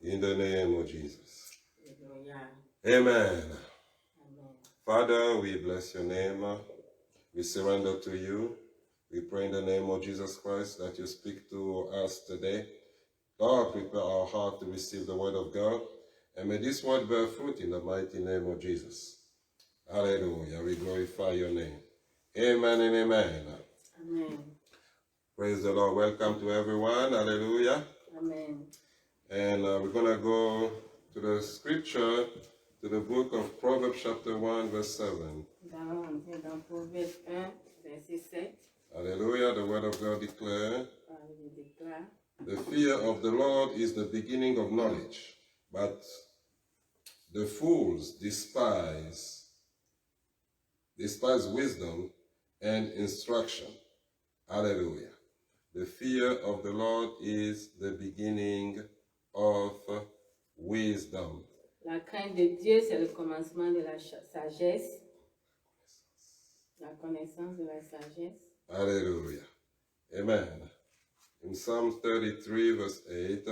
In the name of Jesus. Amen. Father, we bless your name. We surrender to you. We pray in the name of Jesus Christ that you speak to us today. God, prepare our heart to receive the word of God. And may this word bear fruit in the mighty name of Jesus. Hallelujah. We glorify your name. Amen and amen. Amen. Praise the Lord. Welcome to everyone. Hallelujah. Amen. And we're going to go to the scripture, to the book of Proverbs chapter 1, verse 7. Nous allons entrer dans Proverbe 1, verset 7. Hallelujah. The word of God declares, Il déclare, the fear of the Lord is the beginning of knowledge, but the fools despise wisdom and instruction. Hallelujah. The fear of the Lord is the beginning of wisdom. la crainte de Dieu, c'est le commencement de la sagesse, la connaissance de la sagesse. Hallelujah. Amen. In Psalm 33, verse 8,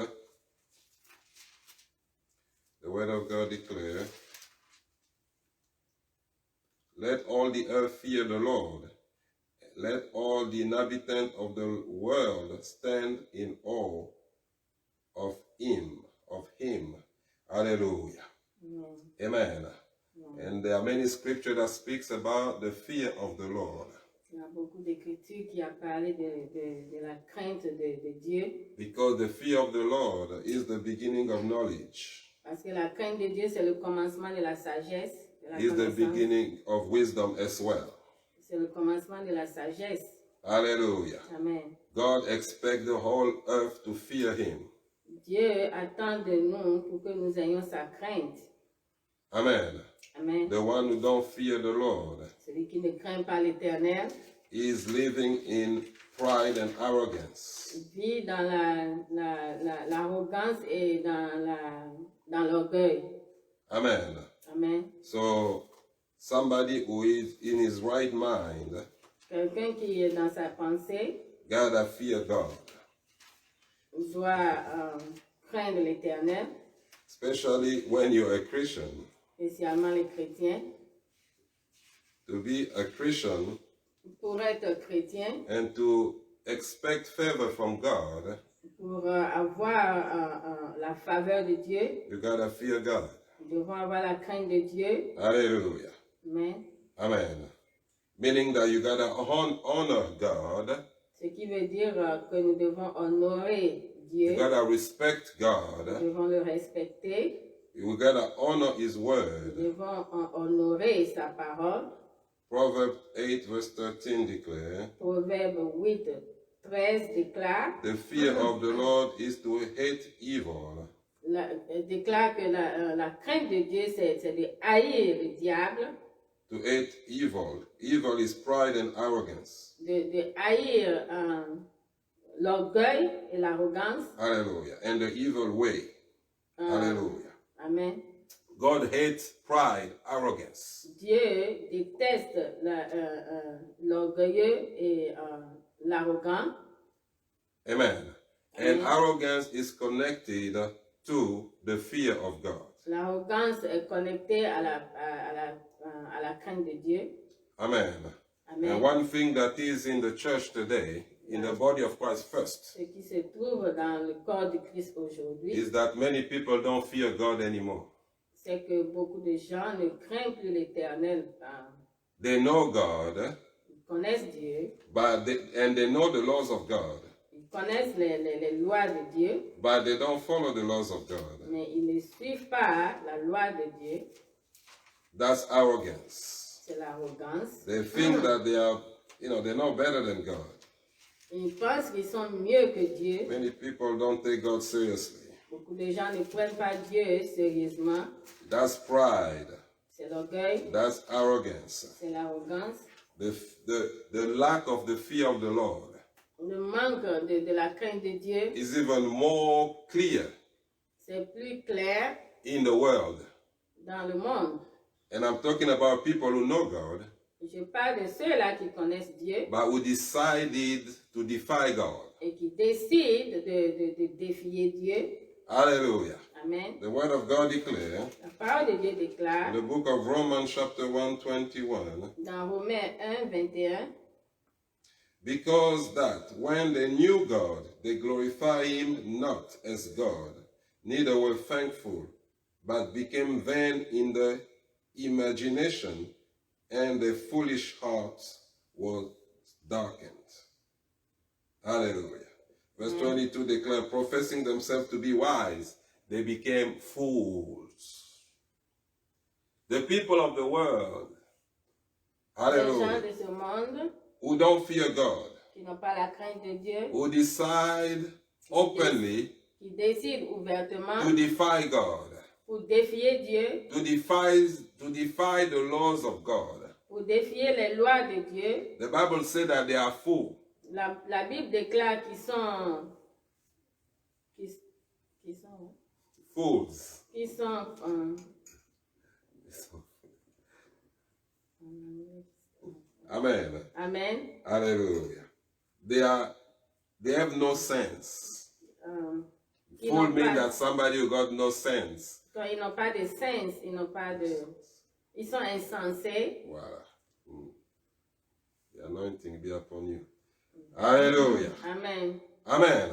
the word of God declares, let all the earth fear the Lord. Let all the inhabitants of the world stand in awe of him. Hallelujah. Amen. And there are many scriptures that speaks about the fear of the Lord. Il y a beaucoup d'écritures qui a parlé de la crainte de Dieu. Because the fear of the Lord is the beginning of knowledge. Parce que la crainte de Dieu, c'est le commencement de la sagesse. De la Is the connaissance. beginning of wisdom as well. C'est le commencement de la sagesse. Hallelujah. Amen. God expects the whole earth to fear him. Dieu attend de nous pour que nous ayons sa crainte. Amen. Amen. The one who don't fear the Lord Celui qui ne craint pas l'Éternel is living in pride and arrogance. vit dans l'arrogance et dans l'orgueil. Amen. Amen. So somebody who is in his right mind Quelqu'un qui est dans sa pensée gotta fear God. doit craindre l'Éternel, Especially when you're a Christian. spécialement les chrétiens. To be a Christian Pour être chrétien, and to expect favor from God, pour avoir la faveur de Dieu, you gotta fear God. nous devons avoir la crainte de Dieu. Hallelujah. Amen. Amen. Meaning that you gotta honor God. Ce qui veut dire que nous devons honorer Dieu. You gotta respect Nous God. devons le respecter. You gotta honor His Nous word. devons honorer sa parole. Proverbs 8 verse 13 declare, Proverbe 8, 13 déclare, the fear of the Lord is to hate evil. déclare que la crainte de Dieu, c'est de haïr le diable, To hate evil. Evil is pride and arrogance. de haïr l'orgueil et l'arrogance. Hallelujah. And the evil way. Hallelujah. Amen. God hates pride, arrogance. Dieu déteste l'orgueilleux et l'arrogant. Amen. And arrogance is connected to the fear of God. L'arrogance est connectée à la crainte de Dieu. Amen. Amen. And one thing that is in the church today, in the body of Christ first, Ce qui se trouve dans le corps de Christ aujourd'hui, is that many people don't fear God anymore. c'est que beaucoup de gens ne craignent plus l'Éternel. They know God, Ils connaissent Dieu, and they know the laws of God, ils connaissent les lois de Dieu, but they don't follow the laws of God. mais ils ne suivent pas la loi de Dieu. That's arrogance. C'est l'arrogance. They think that they are, they're not better than God. Ils pensent qu'ils sont mieux que Dieu. Many people don't take God seriously. Beaucoup de gens ne prennent pas Dieu sérieusement. That's pride. C'est l'orgueil, That's arrogance. c'est l'arrogance. The lack of the fear of the Lord Le manque de la crainte de Dieu, is even more clear c'est plus clair in the world. dans le monde. And I'm talking about people who know God, Je parle de ceux-là qui connaissent Dieu, but who decided to defy God. et qui décide de défier Dieu. Hallelujah. Amen. The word of God declares La parole de Dieu in déclare the book of Romans chapter 1:21, dans Romains 1, 21, because that when they knew God, they glorified him not as God, neither were thankful, but became vain in the imagination, and their foolish hearts were darkened. Hallelujah. Verse 22 declares, professing themselves to be wise, they became fools. The people of the world, les gens hallelujah, de ce monde who don't fear God, qui n'ont pas la crainte de Dieu, who decide openly qui décident ouvertement to defy God, pour défier Dieu, to defy the laws of God. pour défier les lois de Dieu. The Bible says that they are fools. La Bible déclare qu'ils sont, Fools. qu'ils sont Amen. Amen. Hallelujah. They have no sense. Ils Fool n'ont means pas, that somebody who got no sense. quand ils n'ont pas de sens, ils n'ont pas de, ils sont insensés. Voilà. The anointing be upon you. Hallelujah. Amen. Amen.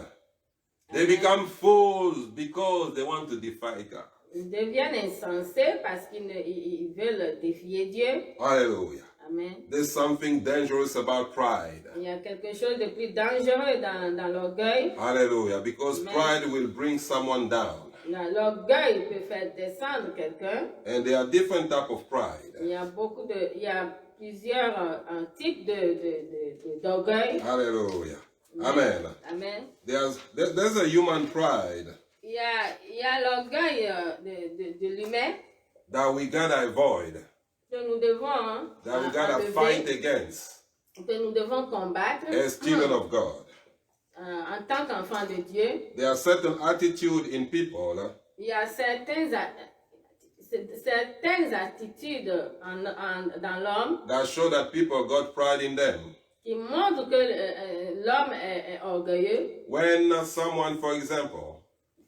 They become fools because they want to defy God. Ils deviennent insensés parce qu'ils veulent défier Dieu. Hallelujah. Amen. There's something dangerous about pride. Il y a quelque chose de plus dangereux dans l'orgueil. Hallelujah. Because Amen. pride will bring someone down. L'orgueil peut faire descendre quelqu'un. And there are different types of pride. Il y a plusieurs types d'orgueil. Hallelujah. Amen. Amen. There's a human pride Il y a l'orgueil de l'humain that we gotta avoid, que nous devons that we gotta fight against que nous devons combattre as children of God. en tant qu'enfants de Dieu. There are certain attitudes in people Il y a certaines attitudes dans l'homme that show that people got pride in them. qui montrent que l'homme est orgueilleux. When someone, for example,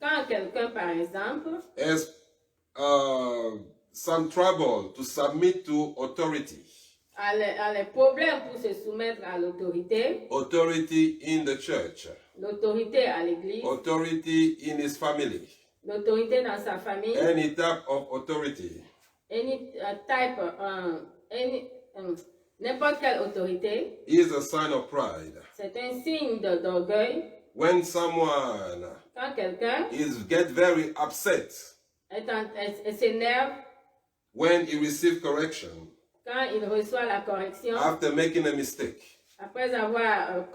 Quand quelqu'un, par exemple, has some trouble to submit to authority, a les problèmes pour se soumettre à l'autorité, authority in the church, l'autorité à l'église, authority in his family, l'autorité dans sa famille, any type of authority, n'importe quelle autorité, is a sign of pride. c'est un signe d'orgueil. When someone Quand quelqu'un get very upset s'énerve, when he receives correction quand il reçoit la correction, after making a mistake, après avoir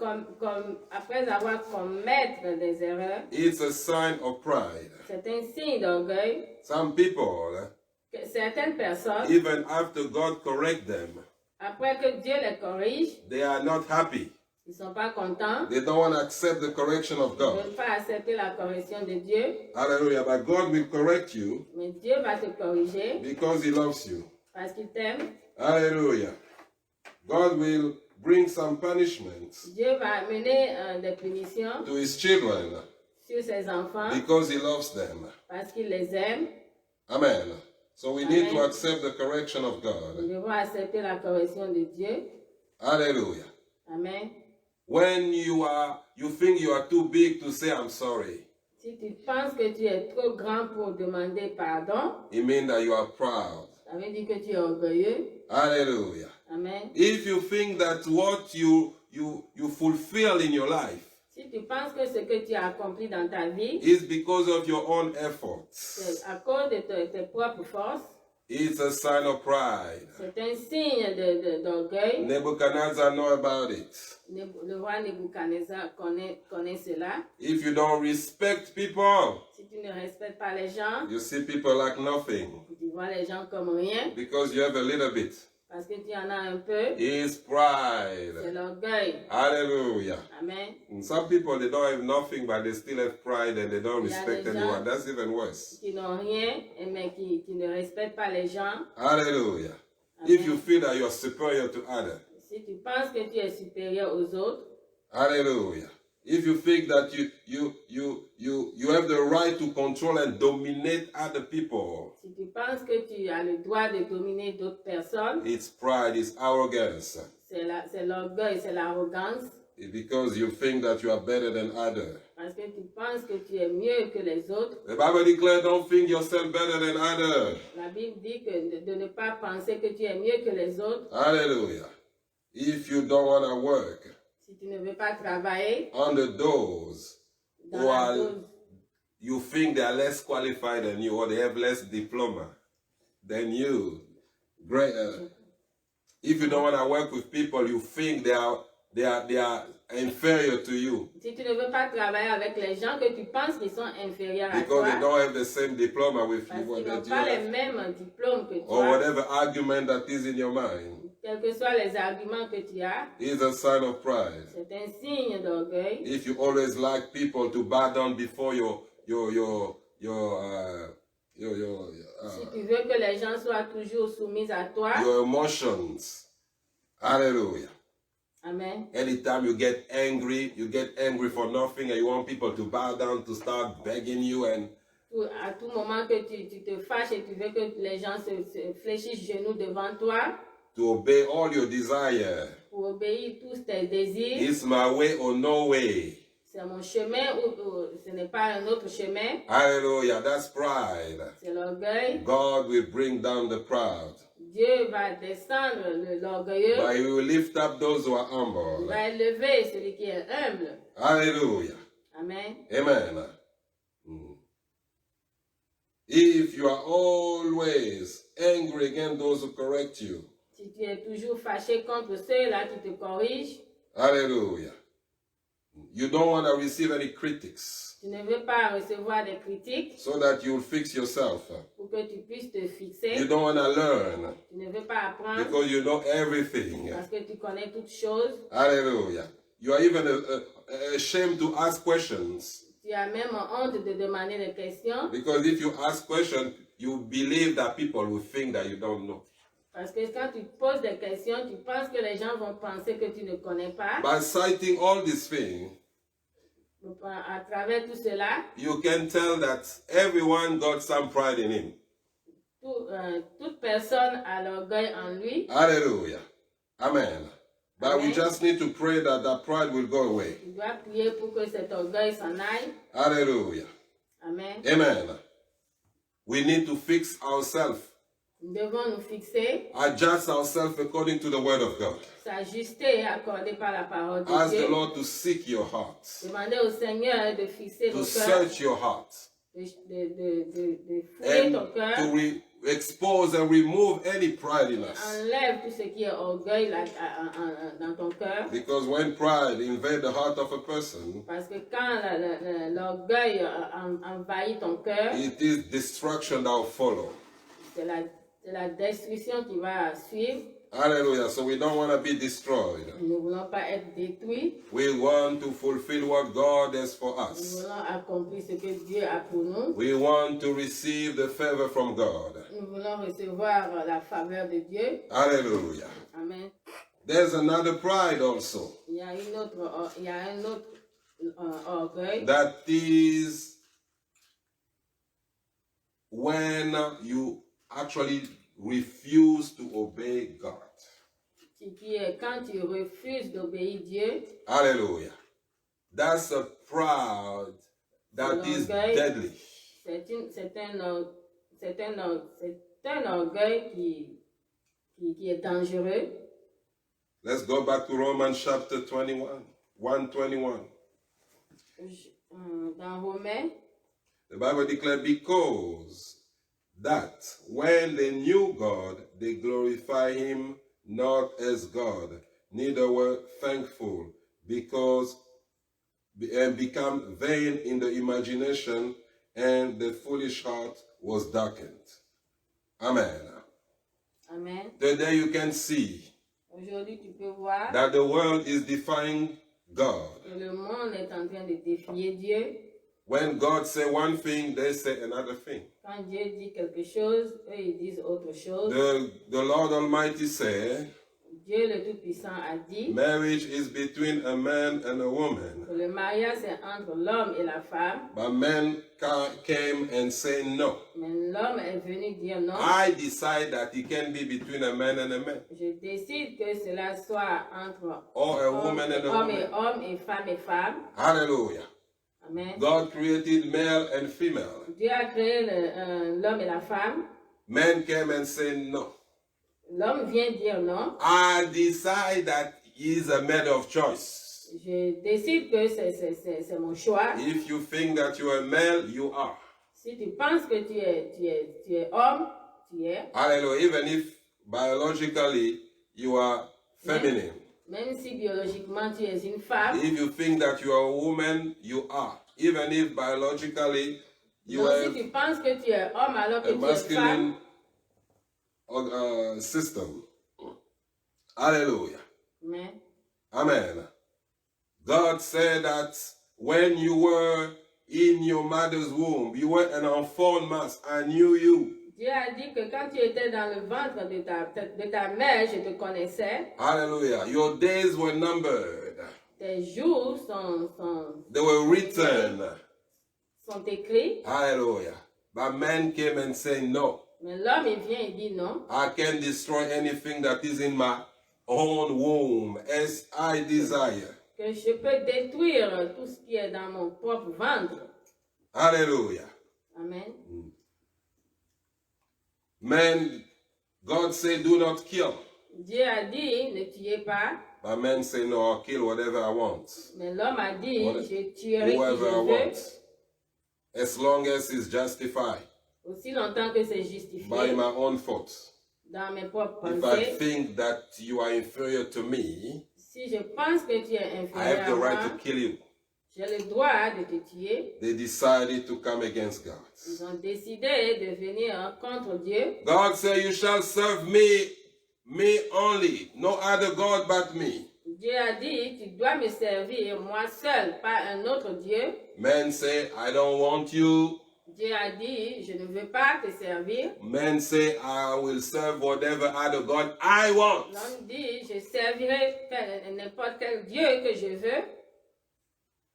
commettre des erreurs, it's a sign of pride. c'est un signe d'orgueil. Some people, Que certaines personnes, even after God correct them, après que Dieu les corrige, they are not happy. ils ne sont pas contents. They don't want to accept the correction of Ils ne God. veulent pas accepter la correction de Dieu. Hallelujah. But God will correct you Mais Dieu va te corriger because he loves you. parce qu'il t'aime. Hallelujah. God will bring some punishments Dieu va amener des punitions to his children sur ses enfants because he loves them. parce qu'il les aime. Amen. So we need to Amen. accept the correction of Nous God. devons accepter la correction de Dieu. Hallelujah. Amen. When you think you are too big to say I'm sorry, Si tu penses que tu es trop grand pour demander pardon, it means that you are proud. ça veut dire que tu es orgueilleux. Hallelujah. Amen. If you think that what you fulfill in your life Si tu penses que ce que tu as accompli dans ta vie, is because of your own efforts, c'est à cause de tes propres forces, it's a sign of pride. c'est un signe d'orgueil. Nebuchadnezzar know about it. Le roi Nebuchadnezzar connaît cela. If you don't respect people, Si tu ne respectes pas les gens, you see people like nothing tu vois les gens comme rien, because you have a little bit. parce que tu en as un peu, It's c'est pride. l'orgueil. Hallelujah. Amen. And some people, they don't have nothing, but they still have pride and they don't Il y a respect des anyone. gens That's even worse. qui n'ont rien, mais qui ne respectent pas les gens. Hallelujah. Amen. If you feel that you are superior to others, Si tu penses que tu es supérieur aux autres, hallelujah. if you think that you have the right to control and dominate other people, Si tu penses que tu as le droit de dominer d'autres personnes, it's pride, it's arrogance. c'est l'orgueil, c'est l'arrogance. Because you think that you are better than others. Parce que tu penses que tu es mieux que les autres. The Bible declares, don't think yourself better than others. La Bible dit que de ne pas penser que tu es mieux que les autres. Hallelujah. If you don't want to work, si tu ne veux pas travailler, on the doors, while you think they are less qualified than you or they have less diploma than you, if you don't want to work with people, you think they are inferior to you. Si tu ne veux pas travailler avec les gens que tu penses qu'ils sont inférieurs à toi, because they don't have the same diploma with parce you, qu'ils n'ont pas les mêmes diplômes que or toi, whatever argument that is in your mind, quels que soient les arguments que tu as, is a sign of pride. c'est un signe d'orgueil. If you always like people to bow down before Si tu veux que les gens soient toujours soumis à toi, your emotions, hallelujah. Amen. Anytime you get angry for nothing and you want people to bow down, to start begging you, and À tout moment que tu te fâches et tu veux que les gens se fléchissent genoux devant toi, to obey all your desire. Pour obéir tous tes désirs. It's my way or no way. C'est mon chemin ou ce n'est pas un autre chemin. Hallelujah, that's pride. C'est l'orgueil. God will bring down the proud. Dieu va descendre l'orgueilleux. But he will lift up those who are humble. Il va élever celui qui est humble. Hallelujah. Amen. Amen. If you are always angry against those who correct you. Si tu es toujours fâché contre ceux-là qui te corrigent. Hallelujah. You don't want to receive any critics. Tu ne veux pas recevoir des critiques. So that you'll fix yourself. Pour que tu puisses te fixer. You don't want to learn. Tu ne veux pas apprendre. Because you know everything. Parce que tu connais toutes choses. Hallelujah. You are even ashamed to ask questions. Tu as même honte de demander des questions. Because if you ask questions, you believe that people will think that you don't know. Parce que quand tu poses des questions, tu penses que les gens vont penser que tu ne connais pas. By citing all these things, à travers tout cela, you can tell that everyone got some pride in him. Toute personne a l'orgueil en lui. Hallelujah. Amen. But Amen. we just need to pray that that pride will go away. Tu dois prier pour que cet orgueil s'en aille. Hallelujah. Amen. Amen. We need to fix ourselves. Nous devons nous fixer. Adjust ourselves according to the word of God. S'ajuster et accorder par la parole de Ask Dieu. the Lord to seek your heart. Demander au Seigneur de fixer To ton cœur. search your heart. De fouiller ton cœur. And to expose and remove any pride in us. Enlève tout ce qui est orgueil dans ton cœur. Because when pride invades the heart of a person, Parce que quand l'orgueil envahit ton cœur, it is destruction that will follow. c'est la destruction qui va suivre. Hallelujah. So we don't want to be destroyed. Nous ne voulons pas être détruits. We want to fulfill what God has for Nous us. voulons accomplir ce que Dieu a pour nous. We want to receive the favor from God. Nous voulons recevoir la faveur de Dieu. Hallelujah. Amen. There's another pride also. Il y a un autre orgueil. That is when you actually refuse to obey God. Qui est quand tu refuses d'obéir Dieu. Hallelujah. That's a pride that is deadly. C'est un orgueil qui est dangereux. Let's go back to Romans chapter 21. 1:21. Dans Romains, The Bible declares, because that when they knew God, they glorify him not as God, neither were thankful, because and become vain in the imagination, and the foolish heart was darkened. Amen. Amen. Today you can see Aujourd'hui, tu peux voir that the world is defying God. que le monde est en train de défier Dieu. When God say one thing, they say another thing. Quand Dieu dit quelque chose, eux ils disent autre chose. The Lord Almighty say, Dieu le Tout-Puissant a dit marriage is between a man and a woman. que le mariage c'est entre l'homme et la femme. But man came and said no. Mais l'homme est venu dire non. I decide that it can be between a man and a man. Je décide que cela soit entre Or a woman and a homme et woman. homme et femme. Hallelujah. Amen. God created male and female. Dieu a créé l'homme et la femme. Man came and said no. L'homme vient dire non. I decide that he is a matter of choice. Je décide que c'est mon choix. If you think that you are male, you are. Si tu penses que tu es homme, tu es. Hallelujah. Even if biologically you are feminine. Même si biologiquement tu es une femme. If you think that you are a woman, you are. Even if biologically you Donc have si tu penses que tu es homme alors que a tu es masculine femme. system. Hallelujah. Mais Amen. God said that when you were in your mother's womb, you were an unformed mass. I knew you. Dieu a dit que quand tu étais dans le ventre de ta mère, je te connaissais. Hallelujah. Your days were numbered. Tes jours They were written. sont écrits. Hallelujah. But man came and said, no. Mais l'homme, il vient et dit non. I can destroy anything that is in my own womb as I desire. Que je peux détruire tout ce qui est dans mon propre ventre. Hallelujah. Amen. Man, God said, do not kill. Dieu a dit, ne tuez pas. But man say, no, I'll kill whatever I want. Mais l'homme a dit, je tuerai qui Whoever I je veux. want. As long as it's justified Aussi longtemps que c'est justifié by my own thoughts. dans mes propres If I pensées. think that you are inferior to me, Si je pense que tu es I have inférieur the à right moi, to kill you. j'ai le droit de te tuer. They decided to come against God. Ils ont décidé de venir contre Dieu. God said, you shall serve me only, no other God but me. Dieu a dit, tu dois me servir moi seul, pas un autre Dieu. Men say, I don't want you. Dieu a dit, je ne veux pas te servir. Men say, I will serve whatever other God I want. L'homme dit, je servirai n'importe quel Dieu que je veux.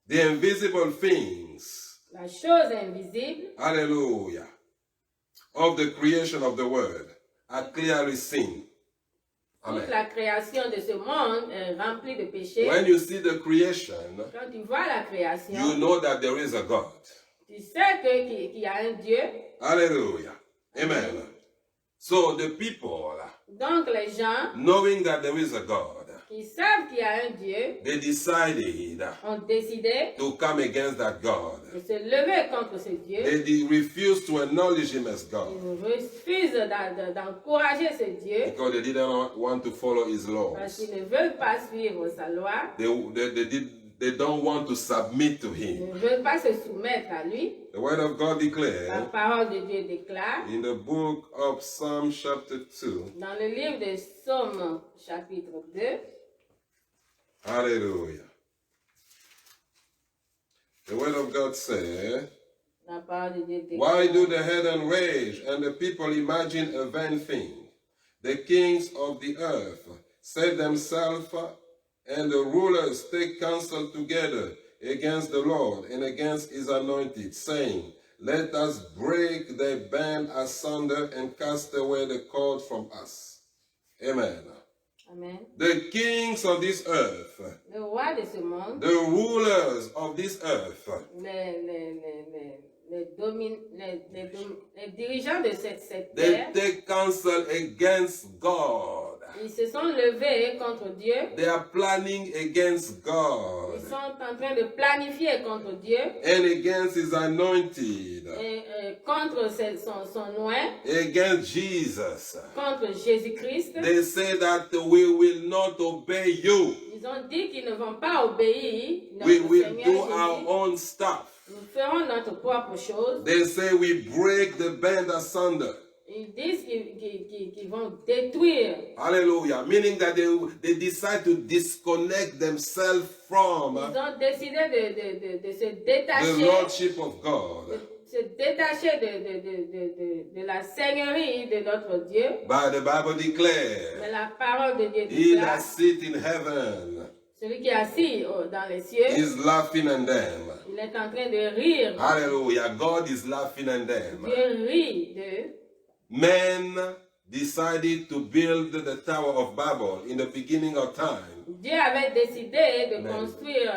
The invisible things, La chose invisible, hallelujah, of the creation of the world are clearly seen. Amen. toute la création de ce monde est remplie de péchés. When you see the creation, Quand tu vois la création, you know that there is a God. tu sais qu'il y a un Dieu. Hallelujah. Amen. So the people, Donc les gens knowing that there is a God, qui savent qu'il y a un Dieu they decided ont décidé to come against that God. de se lever contre ce Dieu. They refused to acknowledge him as God Ils refusent d'encourager ce Dieu because they didn't want to follow his laws. parce qu'ils ne veulent pas suivre sa loi. They don't want to submit to Ils him. ne veulent pas se soumettre à lui. The word of God La declares parole de Dieu déclare in the book of Psalm chapter 2, dans le livre de Psaume chapitre 2, hallelujah. The word of God says, la parole de Dieu déclare. why do the heathen rage and the people imagine a vain thing? The kings of the earth set themselves and the rulers take counsel together against the Lord and against his anointed, saying, let us break the band asunder and cast away the cord from us. Amen. Amen. The kings of this earth, Le roi de ce monde, the rulers of this earth, les dirigeants de cette they terre, take counsel against God. ils se sont levés contre Dieu. They are planning against God Ils sont en train de planifier contre Dieu and against his anointed, et contre son oint, against Jesus. contre Jésus-Christ. They say that we will not obey you. Ils ont dit qu'ils ne vont pas obéir We notre will Seigneur do our Jésus. own stuff. Nous ferons notre propre chose. They say we break the band asunder. Ils disent qu'ils vont détruire. Hallelujah. Meaning that they decide to disconnect themselves from Ils ont décidé de se the détacher, Lordship of God. de se détacher de la seigneurie de notre Dieu. But the Bible declares, Mais la parole de Dieu he that déclare, sits in heaven celui qui est assis dans les cieux, is laughing at them. il est en train de rire. Hallelujah. God is laughing at them. Dieu rit d'eux. Men decided to build the Tower of Babel in the beginning of time. Dieu avait décidé de Amen. construire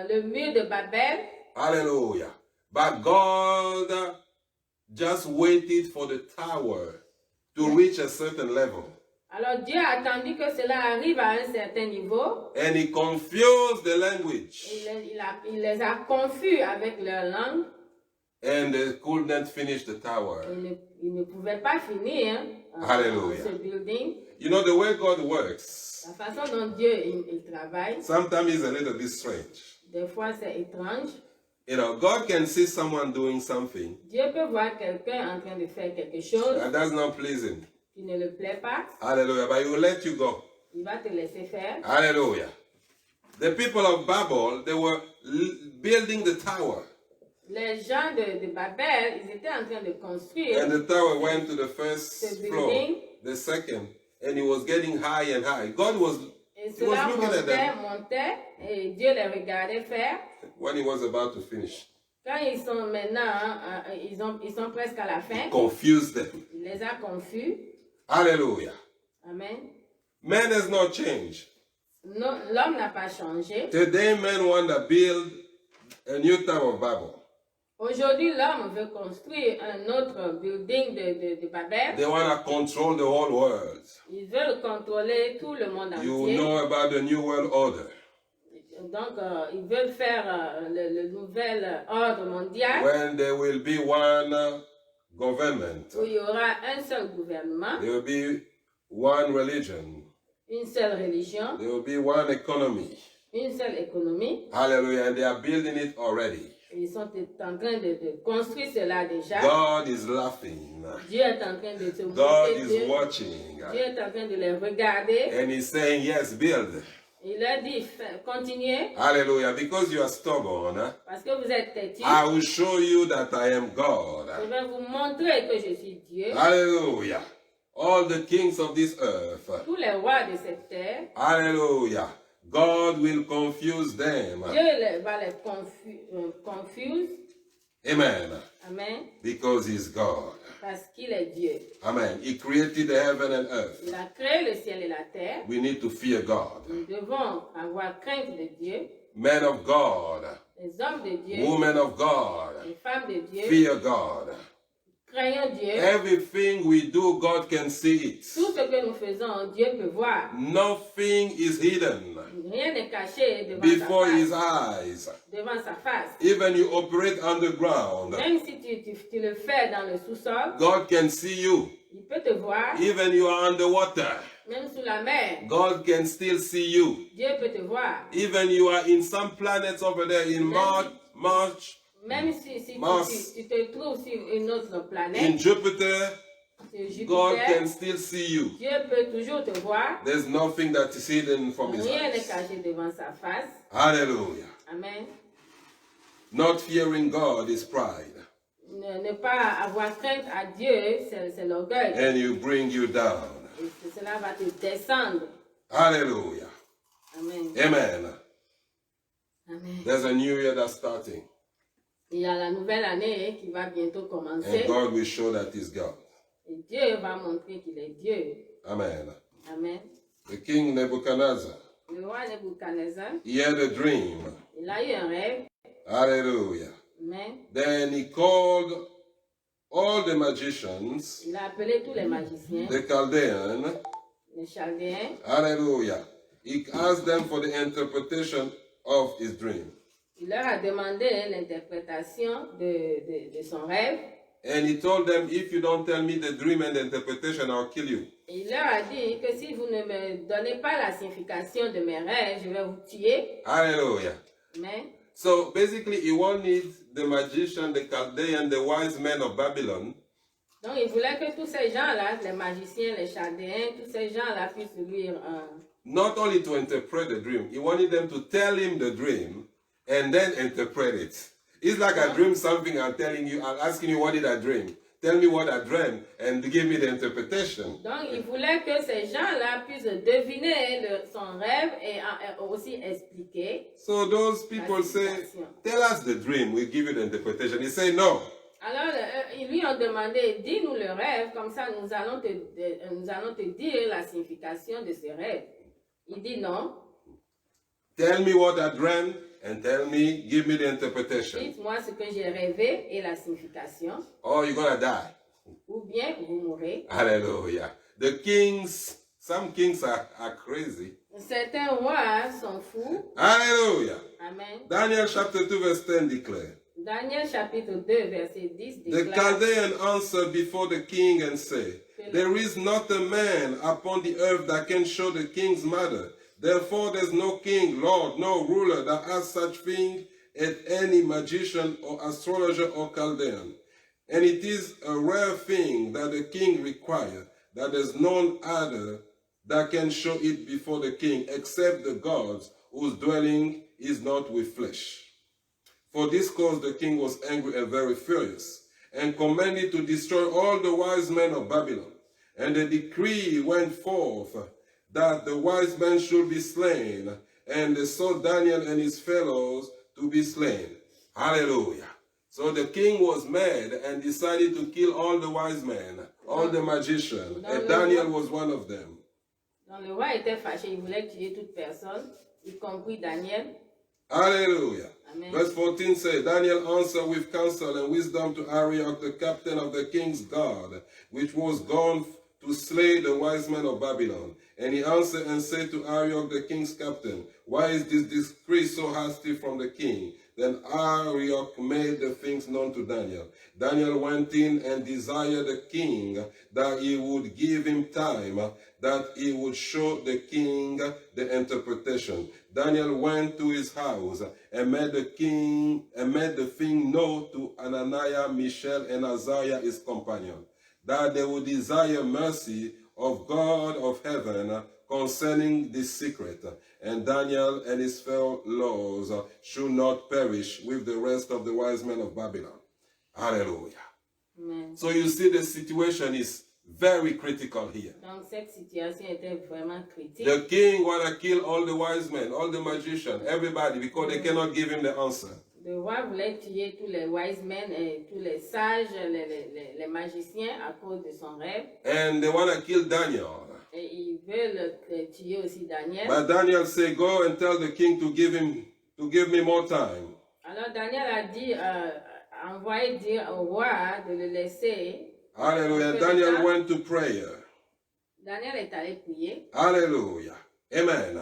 le mur de Babel. Hallelujah. But God just waited for the tower to reach a certain level. Alors Dieu a attendu que cela arrive à un certain niveau. And he confused the language. Il les a confus avec leur langue. And they couldn't finish the tower. Ils ne pouvaient pas finir Hallelujah. ce building. You know, the way God works, La façon dont Dieu il travaille, sometimes is a little bit strange. des fois c'est étrange. You know, God can see someone doing something Dieu peut voir quelqu'un en train de faire quelque chose that does not please him. qui ne le plaît pas. Hallelujah. But he will let you go. Il va te laisser faire. Hallelujah. The people of Babel, they were building the tower. Les gens de Babel, ils étaient en train de construire And the tower went to the first ce floor, building. the second, and it was getting high and high. God was, Et he was cela looking at them montait, et Dieu les regardait faire. when he was about to finish. Quand ils sont maintenant, ils sont presque à la fin, Confused them. il les a confus. Hallelujah. Amen. Man has not changed. L'homme n'a pas changé. Today, men want to build a new Tower of Babel. Aujourd'hui, l'homme veut construire un autre building de Babel. They want to control the whole world. Ils veulent contrôler tout le monde You entier. know about the New World Order, Donc, ils veulent faire le nouvel ordre mondial when there will be one government. où il y aura un seul gouvernement, There will be one religion. une seule religion, There will be one economy. une seule économie. Hallelujah. And they are building it already. Ils sont en train de construire cela déjà. God is laughing. Dieu est en train de se God montrer is Dieu. watching. Dieu est en train de les regarder. And he's saying, yes, build. Il leur dit, continuez, Hallelujah. Because you are stubborn, parce que vous êtes têtus. I will show you that I am God. Je vais vous montrer que je suis Dieu. Hallelujah. All the kings of this earth. Tous les rois de cette terre, Hallelujah. God will confuse them. Dieu va les confuse. Amen. Amen. Because he's God. Parce qu'il est Dieu. Amen. He created the heaven and earth. Il a créé le ciel et la terre. We need to fear God. Nous devons avoir crainte de Dieu. Men of God, Les hommes de Dieu, women of God, les femmes de Dieu, fear God. craignons Dieu. Everything we do, God can see it. Tout ce que nous faisons, Dieu peut voir. Nothing is hidden Rien n'est caché devant before sa his face. eyes. Devant sa face. Even you operate underground, Même si tu le fais dans le sous-sol, God can see you. il peut te voir. Even you are underwater, Même sous la mer, God can still see you. Dieu peut te voir. Even you are in some planets over there in March, Même si Mars. tu te trouves sur une autre in planète, Jupiter, sur God can Jupiter, still see you. Dieu peut toujours te voir. There's nothing that is hidden from his Rien n'est eyes. caché devant sa face. Hallelujah. Amen. Not fearing God is pride, Ne pas avoir crainte à Dieu, c'est l'orgueil. and you bring you down. Et cela va te descendre. Hallelujah. Amen. Amen. Amen. There's a new year that's starting, Il y a la nouvelle année qui va bientôt commencer. and God will show that he's God. Et Dieu va montrer qu'il est Dieu. Amen. Amen. The king Nebuchadnezzar, Le roi Nebuchadnezzar, he had a dream. il a eu un rêve. Hallelujah. Amen. Then he called all the magicians, Il a appelé tous les magiciens, the Chaldeans. les Chaldéens. Hallelujah. He asked them for the interpretation of his dream. Il leur a demandé l'interprétation de son rêve. And he told them, if you don't tell me the dream and the interpretation, I'll kill you. Et il leur a dit que si vous ne me donnez pas la signification de mes rêves, je vais vous tuer. Hallelujah. Amen. So basically, he wanted the magician, the Chaldean, the wise men of Babylon Donc il voulait que tous ces gens-là, les magiciens, les Chaldéens, tous ces gens-là puissent lui not only to interpret the dream, he wanted them to tell him the dream and then interpret it. It's like I dream something, I'm telling you, I'm asking you, what did I dream? Tell me what I dreamed and give me the interpretation. Donc, il voulait que ces gens-là puissent deviner son rêve et aussi expliquer. So those people say, tell us the dream, we'll give you the interpretation. He say, no. Alors, ils lui ont demandé, dis-nous le rêve, comme ça nous allons te dire la signification de ce rêve. Il dit non. Tell me what I dreamed and give me the interpretation. Dites-moi ce que j'ai rêvé et la signification. Or you're gonna die. Ou bien vous mourrez. Hallelujah. The kings, some kings are crazy. Certains rois sont fous. Hallelujah. Amen. Daniel chapter 2 verse 10 declare. Daniel chapitre 2 verset 10 déclare. The Chaldean answered before the king and said, there is not a man upon the earth that can show the king's matter. Therefore there's no king, lord, no ruler that has such thing as any magician or astrologer or Chaldean. And it is a rare thing that the king requires, that there's none other that can show it before the king, except the gods whose dwelling is not with flesh. For this cause the king was angry and very furious, and commanded to destroy all the wise men of Babylon. And the decree went forth that the wise men should be slain, and they sought Daniel and his fellows to be slain. Hallelujah. So the king was mad and decided to kill all the wise men, all the magicians, and Daniel was one of them. Donc le roi était fâché, il voulait tuer toute personne, y compris Daniel. Hallelujah. Amen. Verse 14 says, Daniel answered with counsel and wisdom to Arioch, the captain of the king's guard, which was gone to slay the wise men of Babylon. And he answered and said to Arioch, the king's captain, why is this decree so hasty from the king? Then Arioch made the things known to Daniel. Daniel went in and desired the king that he would give him time, that he would show the king the interpretation. Daniel went to his house and made the thing known to Ananiah, Mishael, and Azariah his companion, that they would desire mercy of God of heaven concerning this secret, and Daniel and his fellows should not perish with the rest of the wise men of Babylon. Hallelujah. Amen. So you see the situation is very critical here. Donc cette situation était vraiment critique. The king want to kill all the wise men, all the magicians, everybody, because they cannot give him the answer. Le roi voulait tuer tous les wise men et tous les sages, les magiciens à cause de son rêve. And they want to kill Daniel. Et ils veulent tuer aussi Daniel. But Daniel said, go and tell the king to give me more time. Alors Daniel a dit, envoyé dire au roi de le laisser. Hallelujah. Daniel went to prayer. Daniel est allé prier. Hallelujah. Amen.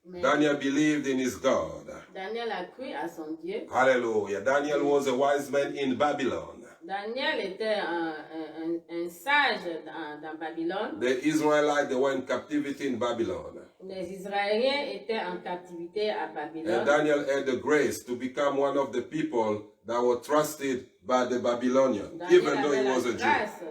Amen. Daniel believed in his God. Daniel a cru à son Dieu. Hallelujah. Daniel was a wise man in Babylon. Daniel était un sage dans Babylone. The Israelites, they were in captivity in Babylon. Les Israéliens étaient en captivité à Babylone. And Daniel had the grace to become one of the people that were trusted by the Babylonians, even though he was a Jew.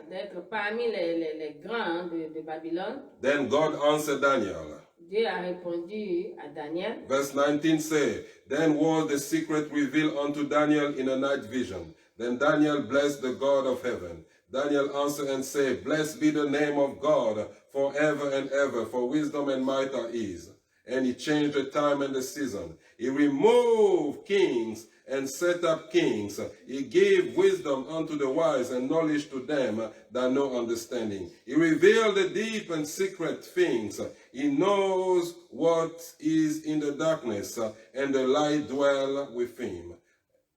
D'être parmi les grands de Babylone. Then God answered Daniel. Dieu a répondu à Daniel. Verse 19 says, then was the secret revealed unto Daniel in a night vision. Then Daniel blessed the God of heaven. Daniel answered and said, blessed be the name of God forever and ever, for wisdom and might are his. And he changed the time and the season. He removed kings and set up kings. He gave wisdom unto the wise and knowledge to them that know understanding. He revealed the deep and secret things. He knows what is in the darkness, and the light dwell with him.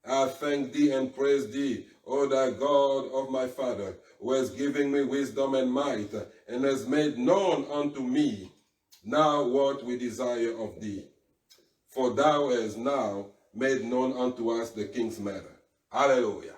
I thank thee and praise thee, O thou God of my father, who has given me wisdom and might, and has made known unto me now what we desire of thee. For thou hast now made known unto us the king's matter. Hallelujah.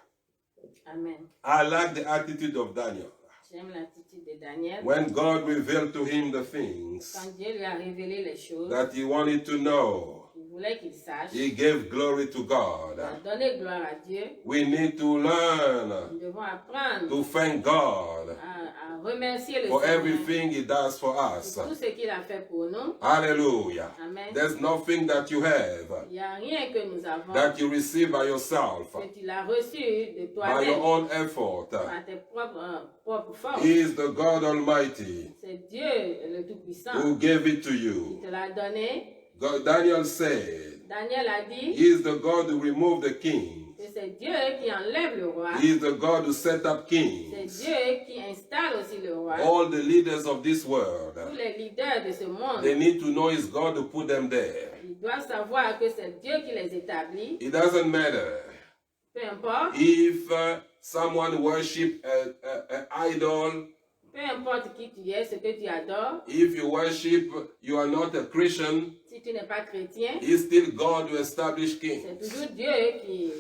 Amen. I like the attitude of Daniel. J'aime l'attitude de Daniel. When God revealed to him the things Quand Dieu lui a révélé les choses that he wanted to know, qu'il voulait qu'il sache, he gave glory to God. il a donné gloire à Dieu. We need to learn Nous devons apprendre to thank God à remercier le for Seigneur everything He does for us. pour tout ce qu'il a fait pour nous. Hallelujah. Amen. There's nothing that you have Il n'y a rien que nous avons that you receive by yourself, que tu l'as reçu de by your toi-même, own effort. par tes propres forces. He is the God Almighty C'est Dieu le Tout-Puissant who gave it to qui you. te l'a donné. Daniel said, Daniel a dit He is the God who removed the king. que c'est Dieu qui enlève le roi. He is the God who set up C'est kings. Dieu qui installe aussi le roi. All the leaders of this world, Tous les leaders de ce monde, they need to know it's God who put them there. ils doivent savoir que c'est Dieu qui les établit. It doesn't matter Peu importe, if someone worship an idol. peu importe qui tu es, ce que tu adores, If you worship, you are not a Christian. si tu n'es pas chrétien, It's still God who established c'est kings. toujours Dieu qui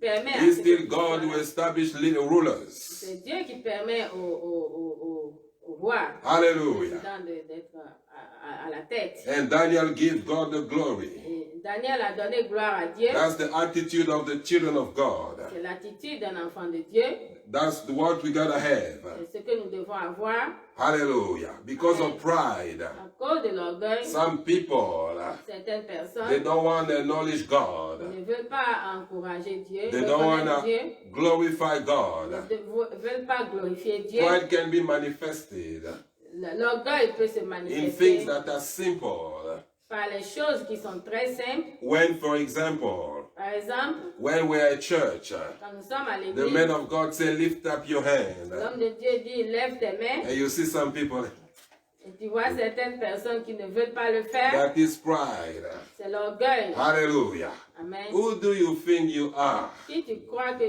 permet à It's ce que still tu God sois who là. established little rulers. C'est Dieu qui permet au roi, Hallelujah. président d'être à la tête. And Daniel gives God the glory. Et Daniel a donné gloire à Dieu. That's the attitude of the children of God. C'est l'attitude d'un enfant de Dieu. That's what we gotta have. C'est ce que nous devons avoir. Hallelujah. Because of pride, À cause de l'orgueil, some people, certaines they personnes don't want to acknowledge God. ne veulent pas encourager Dieu, They don't want reconnaître to Dieu, glorify God. ne veulent pas glorifier Dieu. Pride can be manifested L'orgueil peut se in manifester things that are simple. par les choses qui sont très simples. When, for example, Par exemple, when we're at church, quand nous sommes à the l'église, man of God say, lift up your hand. l'homme de Dieu dit lève tes mains. And you see some people, Et tu vois certaines personnes qui ne veulent pas le faire. that is pride. C'est l'orgueil. Hallelujah. Amen. Who do you think you are? Si tu crois que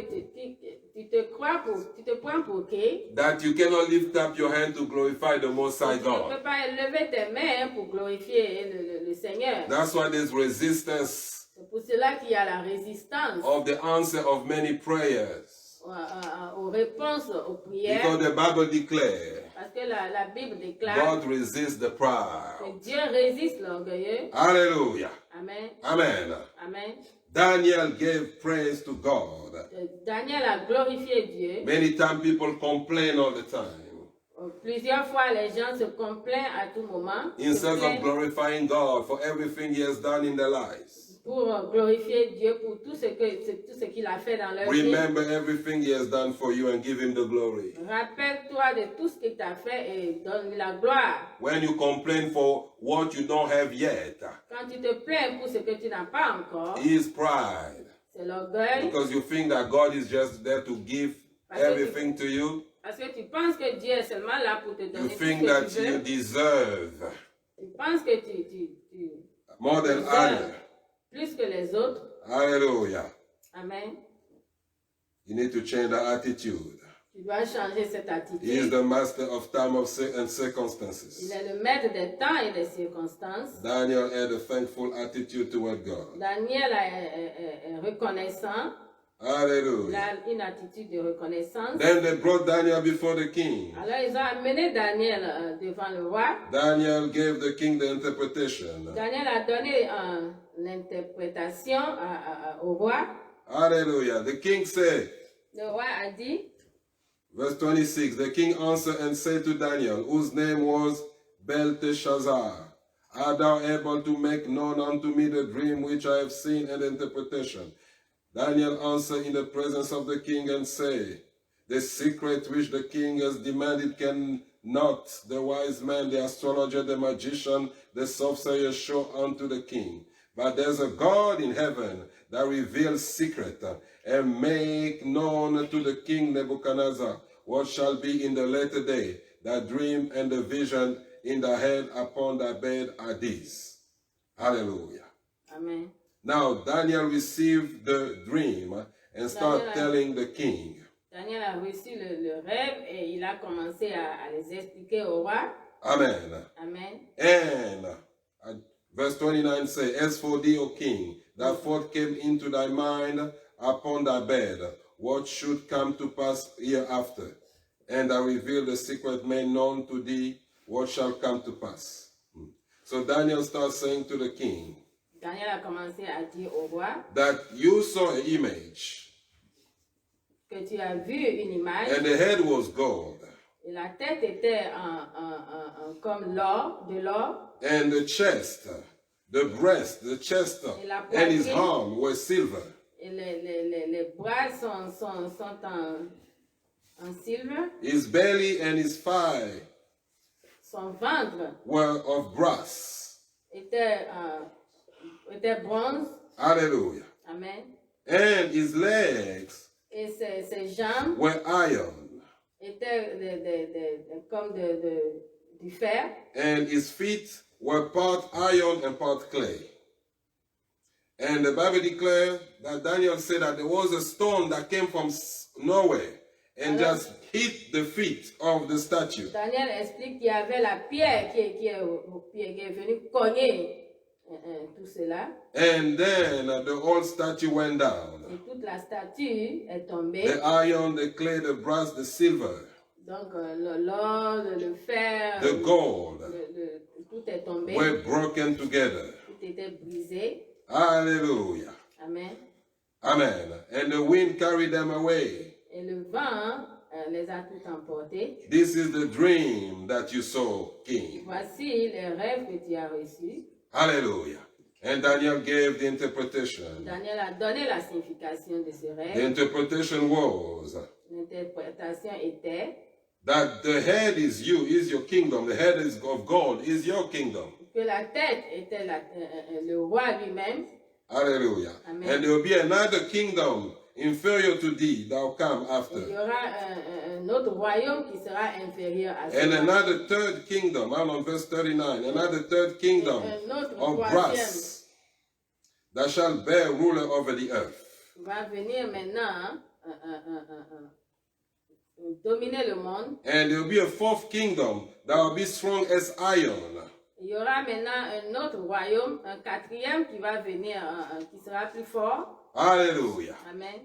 tu te prends pour qui? That you cannot lift up your hand to glorify the Most High Tu ne God. peux pas lever tes mains pour glorifier le Seigneur. That's why there's resistance C'est pour cela qu'il y a la résistance of the answer of many prayers. aux réponses aux prières. Because the Bible declares Parce que la Bible déclare God resists the que proud. Dieu résiste l'orgueilleux. Hallelujah. Amen. Amen. Amen. Daniel gave praise to God. Daniel a glorifié Dieu. Many times people complain all the time. Plusieurs fois, les gens se complaignent à tout moment. Se Instead of plaignent glorifying God for everything He has done in their lives. pour glorifier Dieu pour tout ce qu'il a fait dans leur vie. Remember everything He has done for you and give Him the glory. Rappelle-toi de tout ce qu'il t'a fait et donne-lui la gloire. When you complain for what you don't have yet, Quand tu te plains pour ce que tu n'as pas encore, is pride. c'est l'orgueil. Because you think that God is just there to give everything to you. Parce que tu penses que Dieu est seulement là pour te You donner tout think ce that que tu you veux. deserve Tu penses que tu more than deserves others. plus que les autres. Hallelujah. Amen. You need to change that attitude. Tu dois changer cette He is attitude. the master of time and Il circumstances. est le maître des temps et des circonstances. Daniel had a thankful attitude toward God. Daniel est reconnaissant. Il Hallelujah. a une attitude de reconnaissance. Then they brought Daniel before the king. Alors ils ont amené Daniel devant le roi. Daniel gave the king the interpretation. Daniel a donné l'interprétation au roi. Hallelujah. The king said, Le roi a dit, verse 26, the king answered and said to Daniel, whose name was Belteshazzar, art thou able to make known unto me the dream which I have seen and the interpretation? Daniel answered in the presence of the king and said, the secret which the king has demanded cannot the wise man, the astrologer, the magician, the sorcerer show unto the king. But there's a God in heaven that reveals secret and make known to the king Nebuchadnezzar what shall be in the latter day. That dream and the vision in the head upon the bed are these. Hallelujah. Amen. Now Daniel received the dream and started telling the king. Daniel a reçu le rêve et il a commencé à les expliquer au roi. Amen. Amen. And verse 29 says, as for thee, O king, that thought came into thy mind upon thy bed, what should come to pass hereafter? And I reveal the secret made known to thee, what shall come to pass. So Daniel starts saying to the king, Daniel a commencé à dire au roi that you saw an image, que tu as vu une image and the head was gold, Et la tête était comme l'or, de l'or. And the chest, the breast, the chest, Et la and his poitrine. arm were silver. Et les bras sont en silver. His belly and his thigh Son ventre were of brass. était bronze. Hallelujah. Amen. And his legs Et ses jambes were iron. étaient comme du fer. And his feet were part iron and part clay. And the Bible declares that Daniel said that there was a stone that came from nowhere and just hit the feet of the statue. Daniel explique qu'il y avait la pierre qui est venue cogner tout cela. And then the whole statue went down. Et toute la statue est tombée. The iron, the clay, the brass, the silver, Donc l'or, le fer, the gold tout est tombé. were broken together. Tout était brisé. Hallelujah. Amen. Amen. And the wind carried them away. Et le vent les a tout emportés. This is the dream that you saw, King. Voici les rêves que tu as reçus. Hallelujah. And Daniel gave the interpretation. Daniel a donné la signification de ce The rêve. interpretation was L'interprétation était that the head is you, is your kingdom. The head is of gold, is your kingdom. que la tête était le roi lui-même. Hallelujah. Amen. And there will be another kingdom inferior to thee that will come Il y after. aura un autre royaume qui sera inférieur à And celui-là. another third kingdom, I'm on verse 39, another third kingdom Un autre of troisième brass that shall bear ruler over the earth. va venir maintenant dominer le monde. And there will be a fourth kingdom that will be strong as iron. Il y aura maintenant un autre royaume, un quatrième qui va venir, qui sera plus fort. Hallelujah. Amen.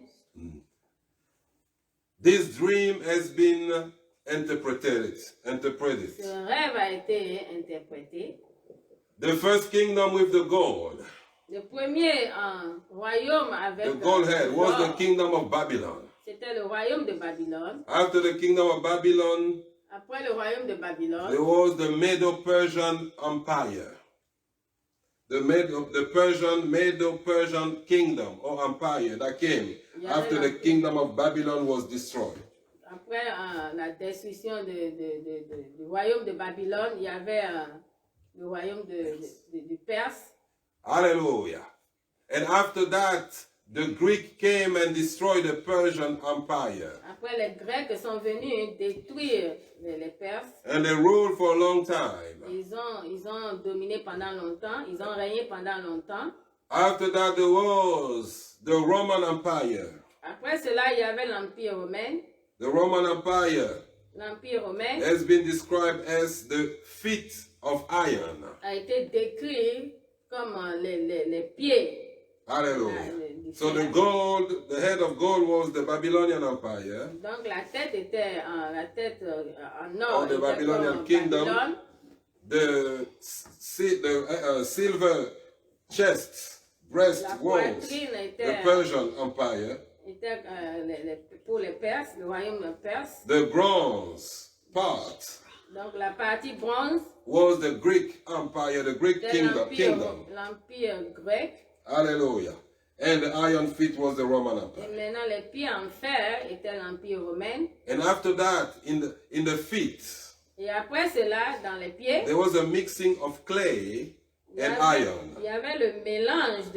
This dream has been interpreted. Ce rêve a été interprété. The first kingdom with the gold, Le premier royaume avec the gold head, was the l'or, kingdom of Babylon. c'était le royaume de Babylone. After the kingdom of Babylon, Après le royaume de Babylone, there was the Medo-Persian Empire. The Medo-Persian kingdom or empire that came after the kingdom of Babylon was destroyed. après la destruction du royaume de Babylone, il y avait le royaume du Perse. Hallelujah. And after that, the Greek came and destroyed the Persian empire. Après, les Grecs sont venus détruire les Perses. And they ruled for a long time. Ils ont dominé pendant longtemps. Ils ont régné pendant longtemps. After that, there was the Roman Empire. Après cela, il y avait l'Empire romain. The Roman Empire L'Empire romain has been described as the feet of iron. a été décrit comme les pieds. Hallelujah. So the gold, the head of gold was the Babylonian Empire. Donc la tête était en or. Of the était Babylonian comme kingdom. Babylone. The silver chest, breast La was poitrine the était, Persian Empire. était pour les Perses, le royaume perse. The bronze part Donc la partie bronze was the Greek Empire, the Greek de kingdom. l'empire grec. Hallelujah. And the iron feet was the Roman Et Empire. maintenant les pieds en fer étaient l'empire romain. And after that, in the feet, Et après cela, dans les pieds, there was a mixing of clay il y and avait, iron. il y avait le mélange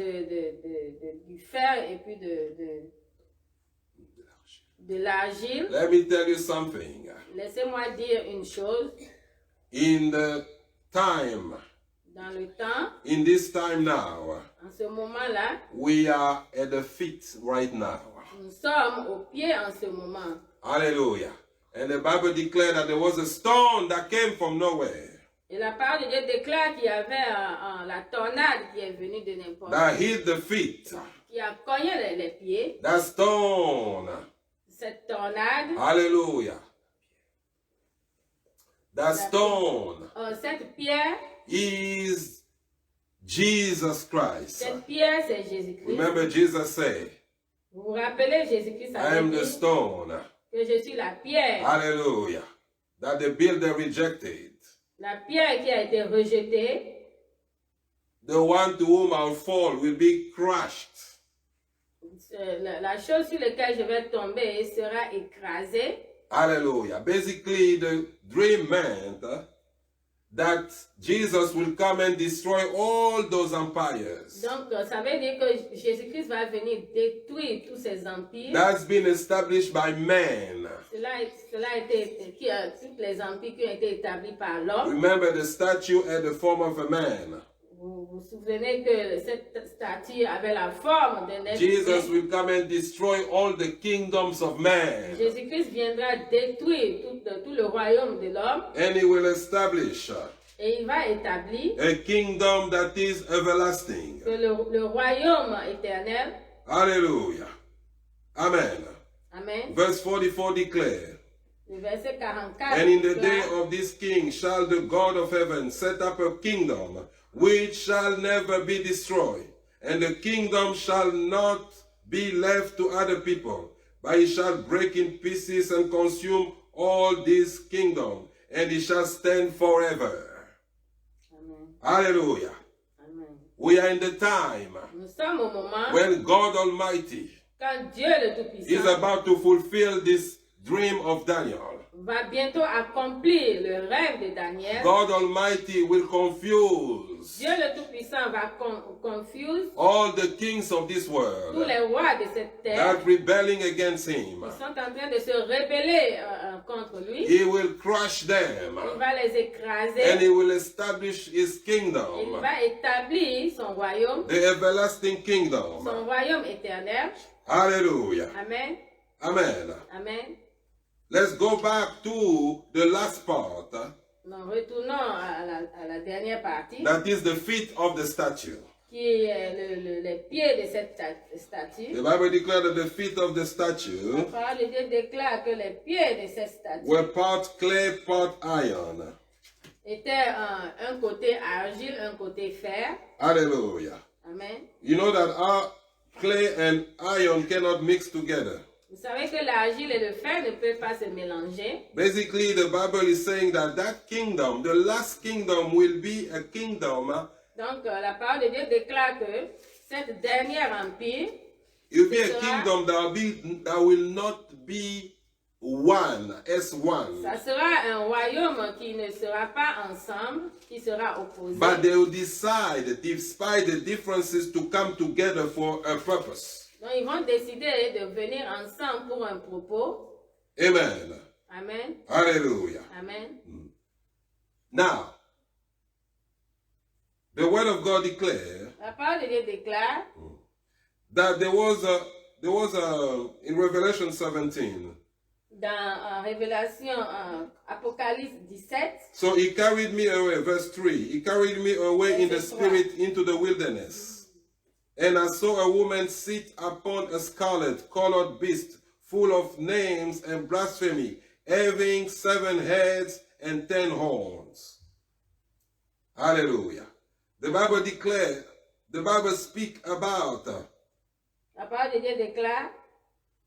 du fer et puis de l'argile. Let me tell you something. Laissez-moi dire une chose. In the time, Dans le temps, in this time now, en ce moment-là, we are at the feet right now. nous sommes aux pieds en ce moment. Hallelujah. And the Bible declared that there was a stone that came from nowhere Et la parole de Dieu déclare qu'il y avait la tornade qui est venue de n'importe that où, hit the feet. qui a cogné les pieds. That stone. Cette tornade, Hallelujah. That stone cette pierre, is Jesus Christ. cette pierre c'est Jésus-Christ. Remember, Jesus said, Vous vous rappelez, Jésus-Christ I avait am the dit stone. que je suis la pierre. Hallelujah. that the builder rejected, la pierre qui a été rejetée, the one to whom I'll fall will be crushed. la chose sur laquelle je vais tomber sera écrasée. Hallelujah. Basically, the dream meant that Jesus will come and destroy all those empires. Donc, ça veut dire que Jésus-Christ va venir détruire tous ces empires. That's been established by man. Cela a été, tous les empires qui ont été établis par l'homme. Remember, the statue had the form of a man. Vous vous souvenez que cette statue avait la forme d'un être Jesus humain. will come and destroy all the kingdoms of man. Jésus-Christ viendra détruire tout le royaume de l'homme And he will establish et il va établir a kingdom that is everlasting. que le royaume éternel. Hallelujah. Amen. Amen. Verse 44 declare, Le verset 44. and in the day déclare, of this king shall the God of heaven set up a kingdom which shall never be destroyed, and the kingdom shall not be left to other people, but it shall break in pieces and consume all this kingdom, and it shall stand forever. Amen. Hallelujah. Amen. We are in the time Nous sommes au moment when God Almighty quand Dieu le is Tout-Puissant about to fulfill this dream of Daniel. va bientôt accomplir le rêve de Daniel. God Almighty will confuse Dieu le Tout-Puissant va confuse all the kings of this tous world les rois de cette terre that rebelling against him. qui sont en train de se rebeller contre lui. He will crush them Il va les and écraser. he will establish his Il kingdom, va établir son royaume, the everlasting kingdom. son royaume éternel. Hallelujah. Amen. Amen. Amen. Let's go back to the last part. Nous retournons à la dernière partie, That is the feet of the statue. qui est les pieds de cette statue. The Bible declares that the feet of the La statue parole de Dieu déclare que les pieds de cette statue were part clay, part iron. étaient un côté argile, un côté fer. Hallelujah. Amen. You know that our clay and iron cannot mix together. Vous savez que l'argile et le fer ne peuvent pas se mélanger. Basically, the Bible is saying that that kingdom, the last kingdom, will be a kingdom. Donc, la parole de Dieu déclare que cette dernière empire, It will be a sera- kingdom that will not be one, as one. ça sera un royaume qui ne sera pas ensemble, qui sera opposé. But they will decide, despite the differences, to come together for a purpose. Donc, ils vont décider de venir ensemble pour un propos. Amen. Amen. Hallelujah. Amen. Now, the word of God declares La parole de Dieu déclare that there was a in Revelation 17. dans Révélation, Apocalypse 17, So he carried me away, verse 3. He carried me away in the spirit into the wilderness. And I saw a woman sit upon a scarlet colored beast, full of names and blasphemy, having 7 heads and 10 horns. Hallelujah. The Bible declares, the Bible speaks about la parole de Dieu déclare,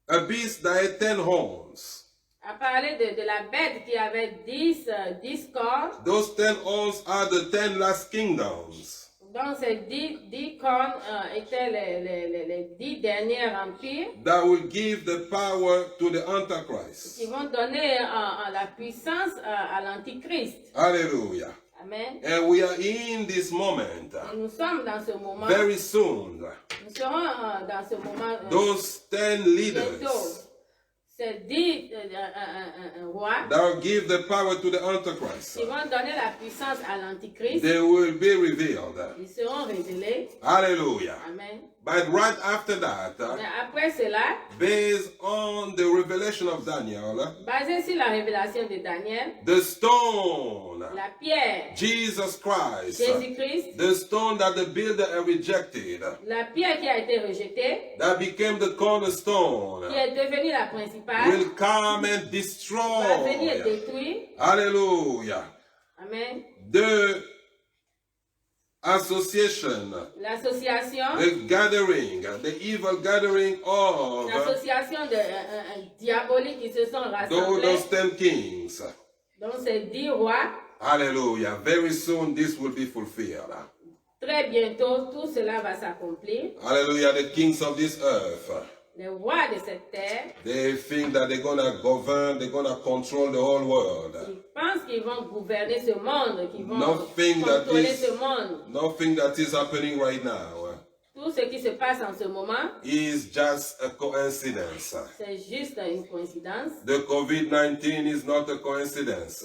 a beast that had 10 horns. a parlé de la bête qui avait 10 cornes. Those 10 horns are the 10 last kingdoms. Donc, ces 10 cornes étaient les 10 derniers empires That will give the power to the Antichrist. qui vont donner la puissance à l'Antichrist. Hallelujah. Amen. And we are in this moment. Et nous sommes dans ce moment, Very soon, nous serons dans ce moment those 10 bientôt. leaders Ces 10 rois that will give the power to the Antichrist, qui vont donner la puissance à l'Antichrist, they will be revealed. ils seront révélés. Hallelujah. Amen. But right after that, Mais après cela, based on the revelation of Daniel, basé sur la révélation de Daniel, the stone, la pierre, Jesus Christ, Jésus-Christ, the stone that the builder had rejected, la pierre qui a été rejetée, that became the cornerstone, qui est devenue la principale, will come and va venir destroy. détruire. Hallelujah. Amen. The association, L'association, the gathering, the evil gathering of l'association de diaboliques qui se sont rassemblés, those 10 kings. Donc ces 10 rois, Hallelujah. Very soon this will be fulfilled. très bientôt tout cela va s'accomplir. Hallelujah. The kings of this earth, Les rois de cette terre, they think that they're going to govern, they're going to control the whole world. ils pensent qu'ils vont gouverner ce monde, qu'ils vont Nothing that contrôler is- ce monde. Nothing that is happening right now Tout ce qui se passe en ce moment, is just a coincidence. c'est juste une coïncidence. The COVID-19 is not a coincidence.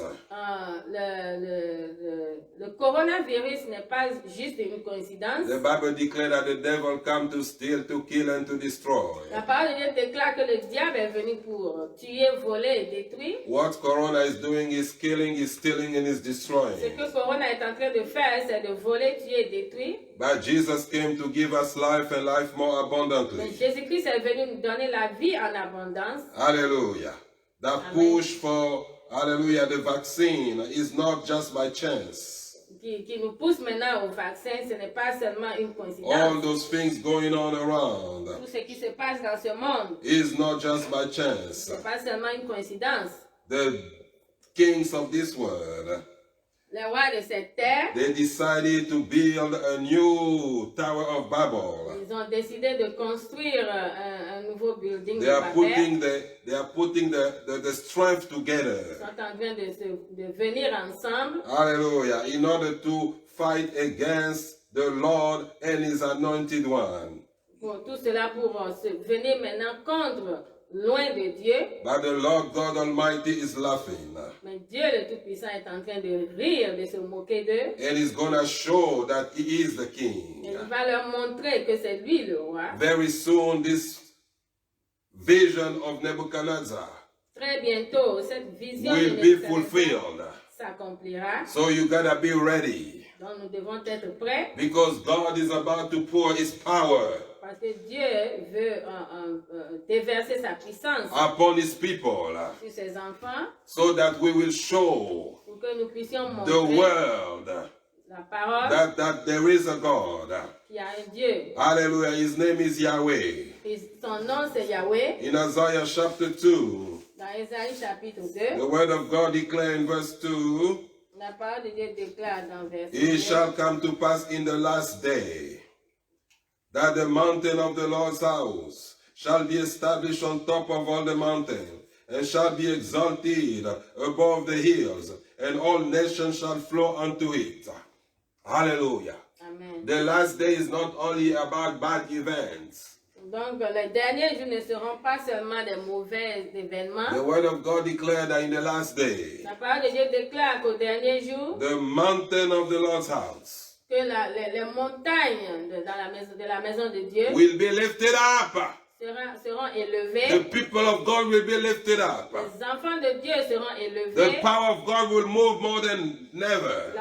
Le coronavirus n'est pas juste une coïncidence. The Bible declares that the devil come to steal, to kill, and to destroy. La parole de Dieu déclare que le diable est venu pour tuer, voler et détruire. What Corona is doing is killing, is stealing, and is Ce destroying. que Corona est en train de faire, c'est de voler, tuer et détruire. But Jesus came to give us life and life more Mais abundantly. Jésus-Christ est venu nous donner la vie en abondance. Hallelujah. That Amen. push for, hallelujah, the vaccine is not just by chance. Qui nous pousse maintenant au vaccin, ce n'est pas seulement une All coïncidence. those things going on around Tout ce qui se passe dans ce monde, is not just by ce chance. n'est pas seulement une coïncidence. The kings of this world, Les rois de cette terre, they decided to build a new Tower of Babel. ils ont décidé de construire un nouveau building de They are Babel. putting the strength Ils together. sont en train de venir ensemble Hallelujah. In order to fight against the Lord and his anointed one. pour tout cela pour se venir maintenant contre loin de Dieu. But the Lord God Almighty is laughing. Mais Dieu le Tout-Puissant est en train de rire, de se moquer d'eux. And he's going to show that he is the Et king. il va leur montrer que c'est lui le roi. Very soon, this vision of Nebuchadnezzar Très bientôt, cette vision will de be Nebuchadnezzar fulfilled. s'accomplira. So you got to be ready. Donc nous devons être prêts Because God is about to pour his power parce que Dieu veut déverser sa puissance upon his people sur ses enfants so that we will show pour que nous puissions the montrer world la parole that there is a God. qu'il y a un Dieu. Hallelujah. His name is Yahweh. Et son nom c'est Yahweh. In Isaiah chapter 2, Dans Ésaïe chapitre the 2, word of God declares in verse 2, la parole de Dieu déclare dans verset it 2, shall come to pass in the last day that the mountain of the Lord's house shall be established on top of all the mountains, and shall be exalted above the hills, and all nations shall flow unto it. Hallelujah. Amen. The last day is not only about bad events. Donc les derniers jours ne seront pas seulement des mauvais événements. The word of God declared that in the last day, La parole de Dieu déclare qu'au dernier jour, the mountain of the Lord's house que les montagnes de la maison de Dieu will be lifted up. seront The élevées. people of God will be lifted up. Les enfants de Dieu seront The élevés. power of God will move more than ever.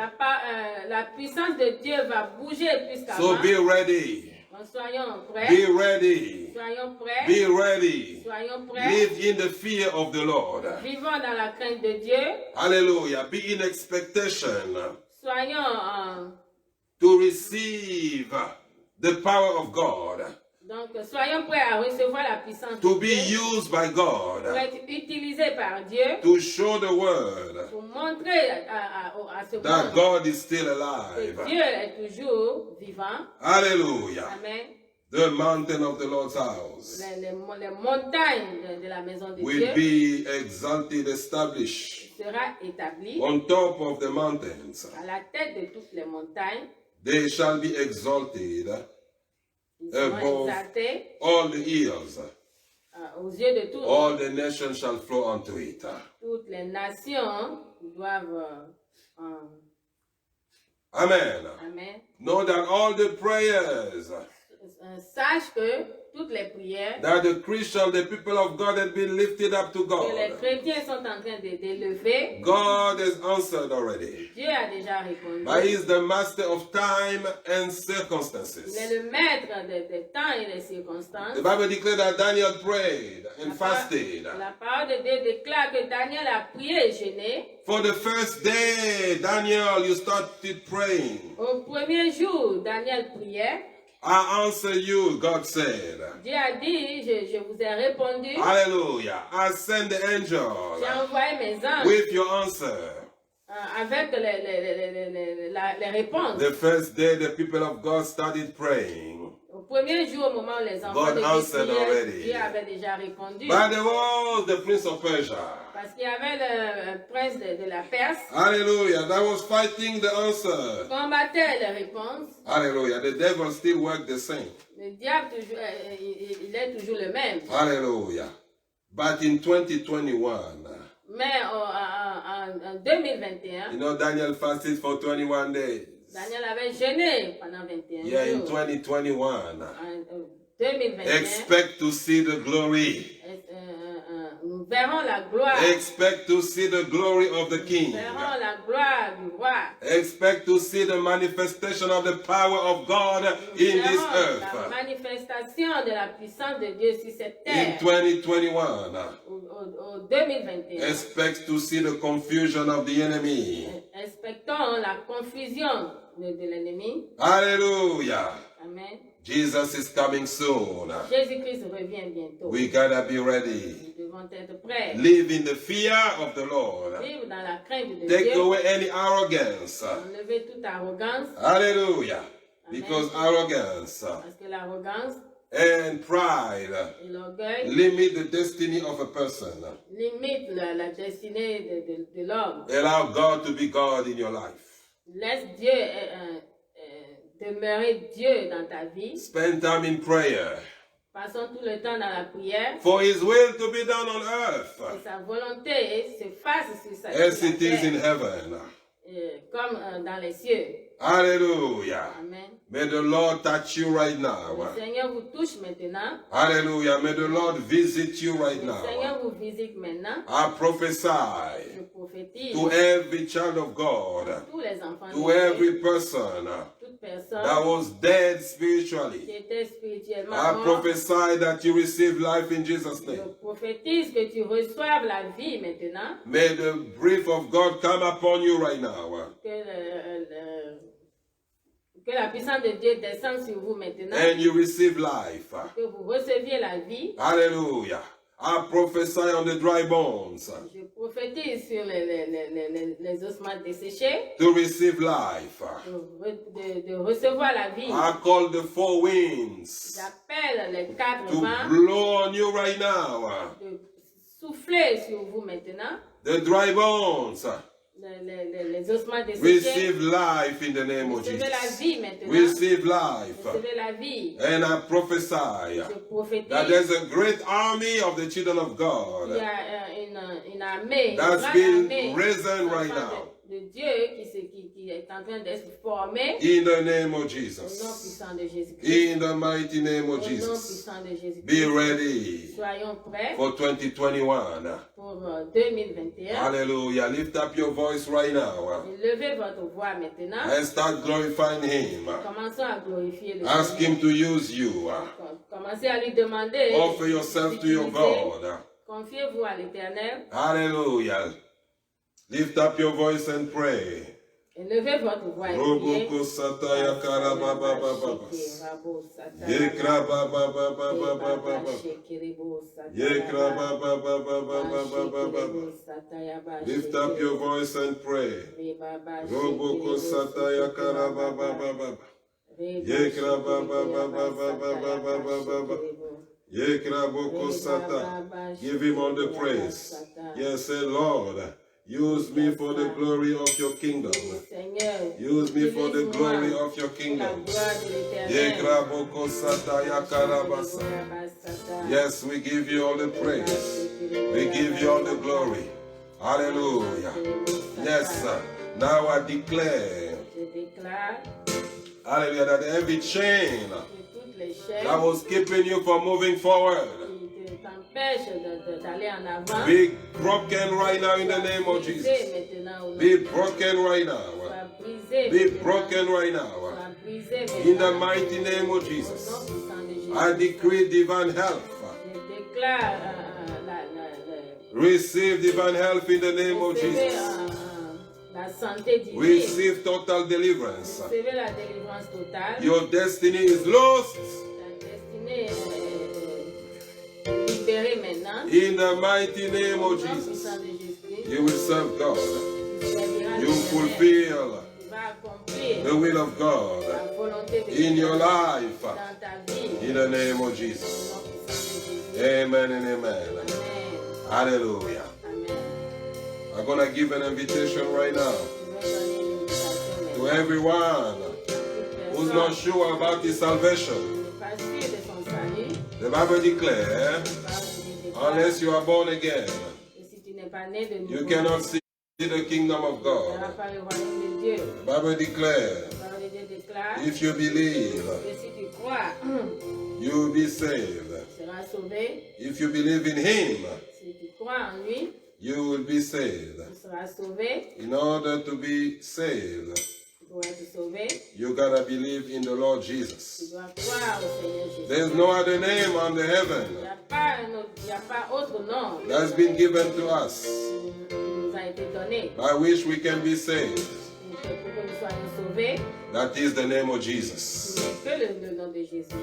La puissance de Dieu va bouger plus So qu'avant. be ready. Donc, soyons Be prêts. ready. Soyons prêts. Be ready. Soyons prêts. Live in the fear of the Lord. Vivons dans la crainte de Dieu. Hallelujah. Be in expectation Soyons, to receive the power of God, donc, soyons prêts à recevoir la puissance to de be Dieu. used by Pour God, être utilisés par Dieu. to show the world Pour montrer à ce that monde God is still que alive. Dieu est toujours vivant. Hallelujah. Amen. The mountain of the Lord's house Les montagnes de la maison de will Dieu be exalted, established sera établie on top of the mountains. à la tête de toutes les montagnes. They shall be exalted Ils seront above exaltés all the hills. aux yeux de tous. All the nations shall flow unto it. Toutes les nations doivent. Amen. Amen. Know that all the prayers Sache que toutes les prières that the Christian, the people of God, have been lifted up to que les God, chrétiens sont en train d'élever, God has answered already. Dieu a déjà répondu. But He is the master of time and Il circumstances. est le maître des temps et des circonstances. The Bible declares that Daniel prayed and fasted. La parole de Dieu déclare que Daniel a prié et jeûné. For the first day, Daniel, you started praying. Au premier jour, Daniel priait. I answer you, God said. Dieu a dit, je vous ai répondu. Hallelujah. I send the J'ai angel envoyé mes anges with your answer. avec les réponses. The first day the people of God started praying, Au premier jour, au moment où les enfants God de answered Dieu priaient, already. Dieu avait déjà répondu. but there was the prince of Persia. Parce qu'il y avait le prince de la Perse Hallelujah. That was fighting the answer. qui combattait les réponses. Hallelujah. The devil still worked the same. Le diable, toujours, il est toujours le même. Hallelujah. But in 2021, Mais en 2021, you know, Daniel fasted for 21 days. Daniel avait jeûné pendant 21 Yeah, in jours. 2021. En 2021, Expect to see the glory. nous verrons la gloire. Expect to see the glory of the King. Nous verrons la gloire du roi. Expect to see the manifestation of the power of God Nous in this verrons la earth. manifestation de la puissance de Dieu sur cette In terre. 2021, Au 2021. expect to see the confusion of the enemy. Respectons la confusion de l'ennemi. Hallelujah. Amen. Jesus is coming soon. Jésus-Christ revient bientôt. We gotta be ready. Nous devons être prêts. Live in the fear of the Lord. Vivre dans la crainte de Take Dieu. away any arrogance. Enlever toute arrogance. Hallelujah. Amen. Because arrogance Parce que l'arrogance and pride et l'orgueil limit the destiny of a person. limitent la destinée de l'homme. Allow God to be God in your life. Laisse Dieu demeurer Dieu dans ta vie. Spend time in prayer Passons tout le temps dans la prière. for His will to be done on earth Que sa volonté se fasse sur sa as it is in terre, heaven. comme dans les cieux. Hallelujah. Amen. May the Lord touch you right now. Le Seigneur vous touche maintenant. Hallelujah. May the Lord visit you right Le Seigneur now. vous visite maintenant. I Je prophesy prophétise to every child of God, tous les enfants de to Dieu, every person toute personne that was dead qui spiritually. était spirituellement I mort. prophesy that you receive life in Jesus' Je name. prophétise que tu reçoives la vie maintenant. May the breath of God come upon you right now. Que la puissance de Dieu descende sur vous maintenant. And you receive life. Que vous receviez la vie. Hallelujah. I prophesy on the dry bones Je prophétise sur les ossements desséchés to receive life. de recevoir la vie. I call the four winds J'appelle les quatre to vents blow on you right now. de souffler sur vous maintenant. The dry bones Les ossements desséchés. receive life in the name of Recevez la Jesus. vie maintenant. Receive life. Recevez la vie. And I Je prophesy prophétise. that there's a great army of the children of Il y God a une armée, that's une being grande armée risen right d'enfants now. de Dieu qui est en train d'être formée In the name of au nom Jesus. puissant de Jésus-Christ. In the mighty name Au of nom Jesus. puissant de Jésus-Christ. Be ready Soyons prêts for 2021. pour 2021. Hallelujah. Lift up your voice right now Levez votre voix maintenant. and start glorifying Him. Commençons à glorifier le Ask Seigneur. Him to use you. Commencez à lui demander. Offer yourself to your God. Confiez-vous à l'Éternel Hallelujah. Lift up your voice and pray. et levez votre voix et priez. Roboko sataya karababa baba. Yekra baba baba baba baba. Yekra baba baba baba baba. Lift up your voice and pray. Roboko sataya karababa baba. Yekra baba baba baba baba. Yekra boko sata. Give Him all the praise. Yes, say, Lord, use me for the glory of your kingdom. Use me for the glory of your kingdom. Yekra boko sata ya karabasa. Yes, we give you all the praise. We give you all the glory. Hallelujah. Yes, sir. Now I declare, Je déclare hallelujah, that every chain que toutes les chaînes that was keeping you from moving forward qui t'empêchent d'aller en avant be broken right now in the name of brisées Jesus. maintenant au nom Be de broken right now. Sois brisées Be maintenant. broken right now. Sois brisées In the maintenant. mighty name of Au Jesus. nom puissant de Jésus. I decree divine health. Je déclare Receive divine health in the name of recevez, Jesus. La santé divine. Receive total deliverance. Recevez la délivrance totale. Your destiny is lost. La destinée est libérée maintenant. In the mighty name of Au nom Jesus, puissant de Jésus, you will serve God. tu serviras You l'Éternel. fulfill Tu vas accomplir the will of God la volonté de in Dieu your life. dans ta vie. In the name of Au Jesus. nom puissant de Jésus. Amen and amen. Amen. Hallelujah. Amen. I'm going to give an invitation right now Je vais donner une invitation to maintenant. everyone Toute who's personne not sure about his salvation. qui n'est pas sûre de son salut, The Bible declares, va vous déclarer. unless you are born again, Et si tu n'es pas né de nouveau, you cannot see the kingdom of tu ne verras God. pas le royaume de Dieu. The Bible declares, La parole de Dieu déclare if you believe, que si tu crois, you will be saved. tu seras sauvé. If you believe in Him, Si tu crois en lui, you will be saved. tu seras sauvé. In order to be saved, Pour être sauvé, you gotta believe in the Lord tu Jesus. dois croire au Seigneur Jésus. There's no other name under Il n'y heaven a pas un autre, il n'y a pas autre nom that's been given to us qui nous a été donné by which we can be saved. pour que nous soyons sauvés. That is the name of Ce Jesus. n'est que le nom de Jésus.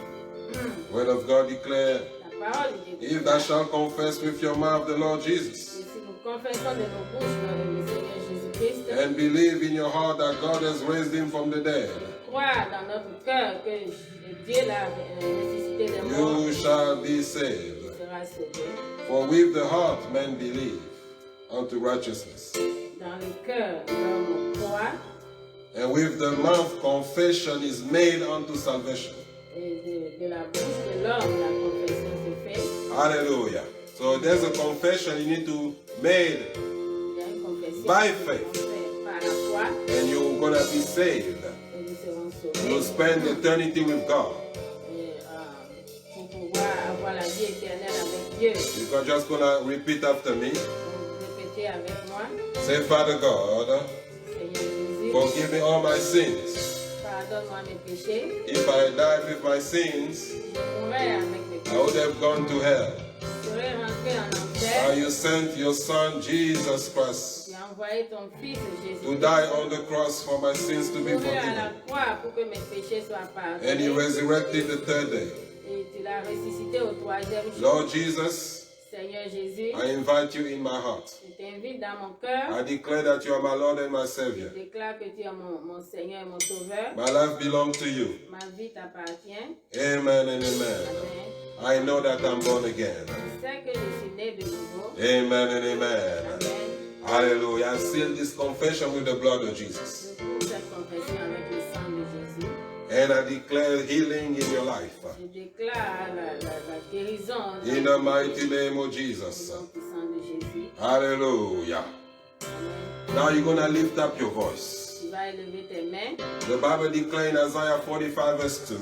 Word of God declare, La parole de Dieu if thou shalt confess with your mouth the Lord Jesus, Et si nous confessons de nos bouches le Seigneur Jésus-Christ, and believe in your heart that God has raised him from the dead, croire dans notre cœur que Dieu l'a ressuscité des morts, you shall be saved. tu seras sauvé. For with the heart men believe unto righteousness, Dans le cœur, l'homme croit, and with the mouth confession is made unto salvation. et de la bouche de l'homme, la confession se fait. Hallelujah. So there's a confession you need to make, Il y a une confession By qu'on faith. fait par la foi, and you're gonna be saved. et nous serons You'll sauvés. spend eternity with God. Et, pour pouvoir avoir la vie éternelle avec Dieu. You're just gonna repeat after me. Donc, répétez avec moi, Say, Father God, Seigneur Jésus, forgive me all my sins. pardonne-moi mes péchés. If I died with my sins, Je mourrai avec mes I would péchés. have gone to hell. Je serai rentré en Now enfer. you sent your son Jesus Christ Tu as envoyé ton fils Jésus to die on the cross for my sins to be mourir à la forgiven. croix pour que mes péchés soient And he pardonnés. resurrected the third day. Et tu l'as ressuscité au troisième jour. Lord Jesus, Seigneur Jésus, I invite you in my heart. je t'invite dans mon cœur. I declare that you are my Lord and my Je Savior. déclare que tu es mon Seigneur et mon Sauveur. My life belongs to you. Ma vie t'appartient. Amen and amen. Amen. I know that I'm born again. Je sais que je suis né de nouveau. Amen and amen. Amen. Hallelujah. I seal this confession with the blood of Jesus. Je couvre cette confession avec le sang de Jésus. And I declare healing in your life. Je déclare la guérison In the mighty name of Jesus. au nom puissant de Jésus. Hallelujah. Amen. Now you're going to lift up your voice. Tu vas élever tes mains. The Bible declares in Isaiah 45 verse 2,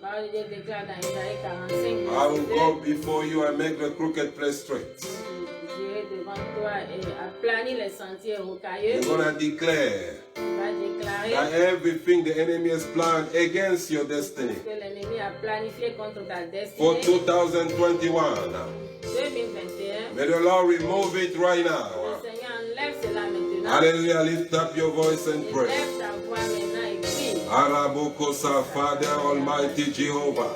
La parole de Dieu déclare dans Isaïe 45, I will verset 2, go before you and make the crooked place straight. j'irai devant toi et aplanir les sentiers rocailleux. You're going to declare Tu vas déclarer that everything the enemy has planned against your destiny que l'ennemi a planifié contre ta for destinée. 2021, 2021, may the Lord remove it right le now. Seigneur enlève cela maintenant. Hallelujah. Lift up your voice and pray. Élève ta voix maintenant et prie. Arabokosa, Father Almighty Jehovah.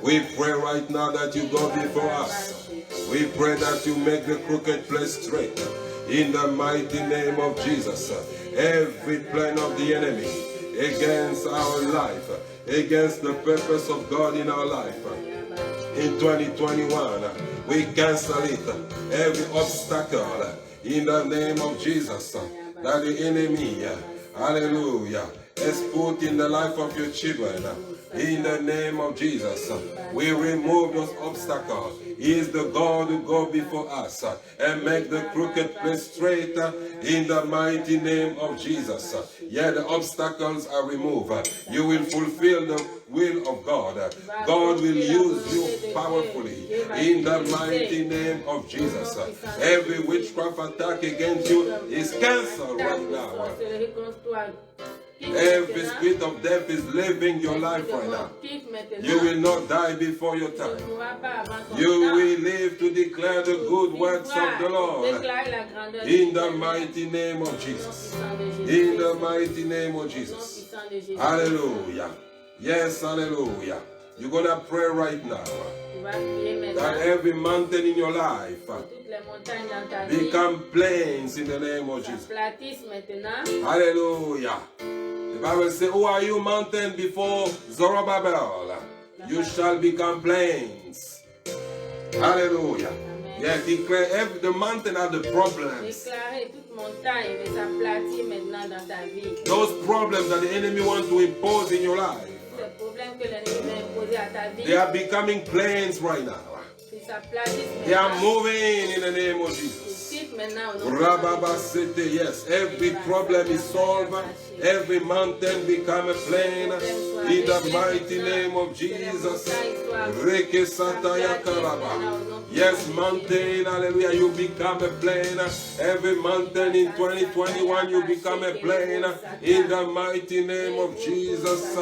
We pray right now that you go before us. We pray that you make the crooked place straight. In the mighty name of Jesus. Every plan of the enemy against our life, against the purpose of God in our life. In 2021, we cancel it. Every obstacle in the name of Jesus that the enemy, hallelujah, has put in the life of your children. In the name of Jesus, we remove those obstacles. He is the God who go before us and make the crooked place straight in the mighty name of Jesus. Yeah, the obstacles are removed. You will fulfill the will of God. God will use you powerfully in the mighty name of Jesus. Every witchcraft attack against you is cancelled right now. Every spirit of death is living your life right now. You will not die before your time. You will live to declare the good works of the Lord. In the mighty name of Jesus. In the mighty name of Jesus. Hallelujah. Yes, hallelujah. You're going to pray right now that every mountain in your life become plains in the name of Jesus. Hallelujah. The Bible says, who are you, mountain, before Zerubbabel? You shall become plains. Hallelujah. Yeah, declare the mountain are the problems. Those problems that the enemy wants to impose in your life. They are becoming plains right now. They are moving in the name of Jesus. Yes, every problem is solved. Every mountain become a plain. In the mighty name of Jesus. Yes, mountain, hallelujah, you become a plain. Every mountain in 2021, you become a plain. In the mighty name of Jesus.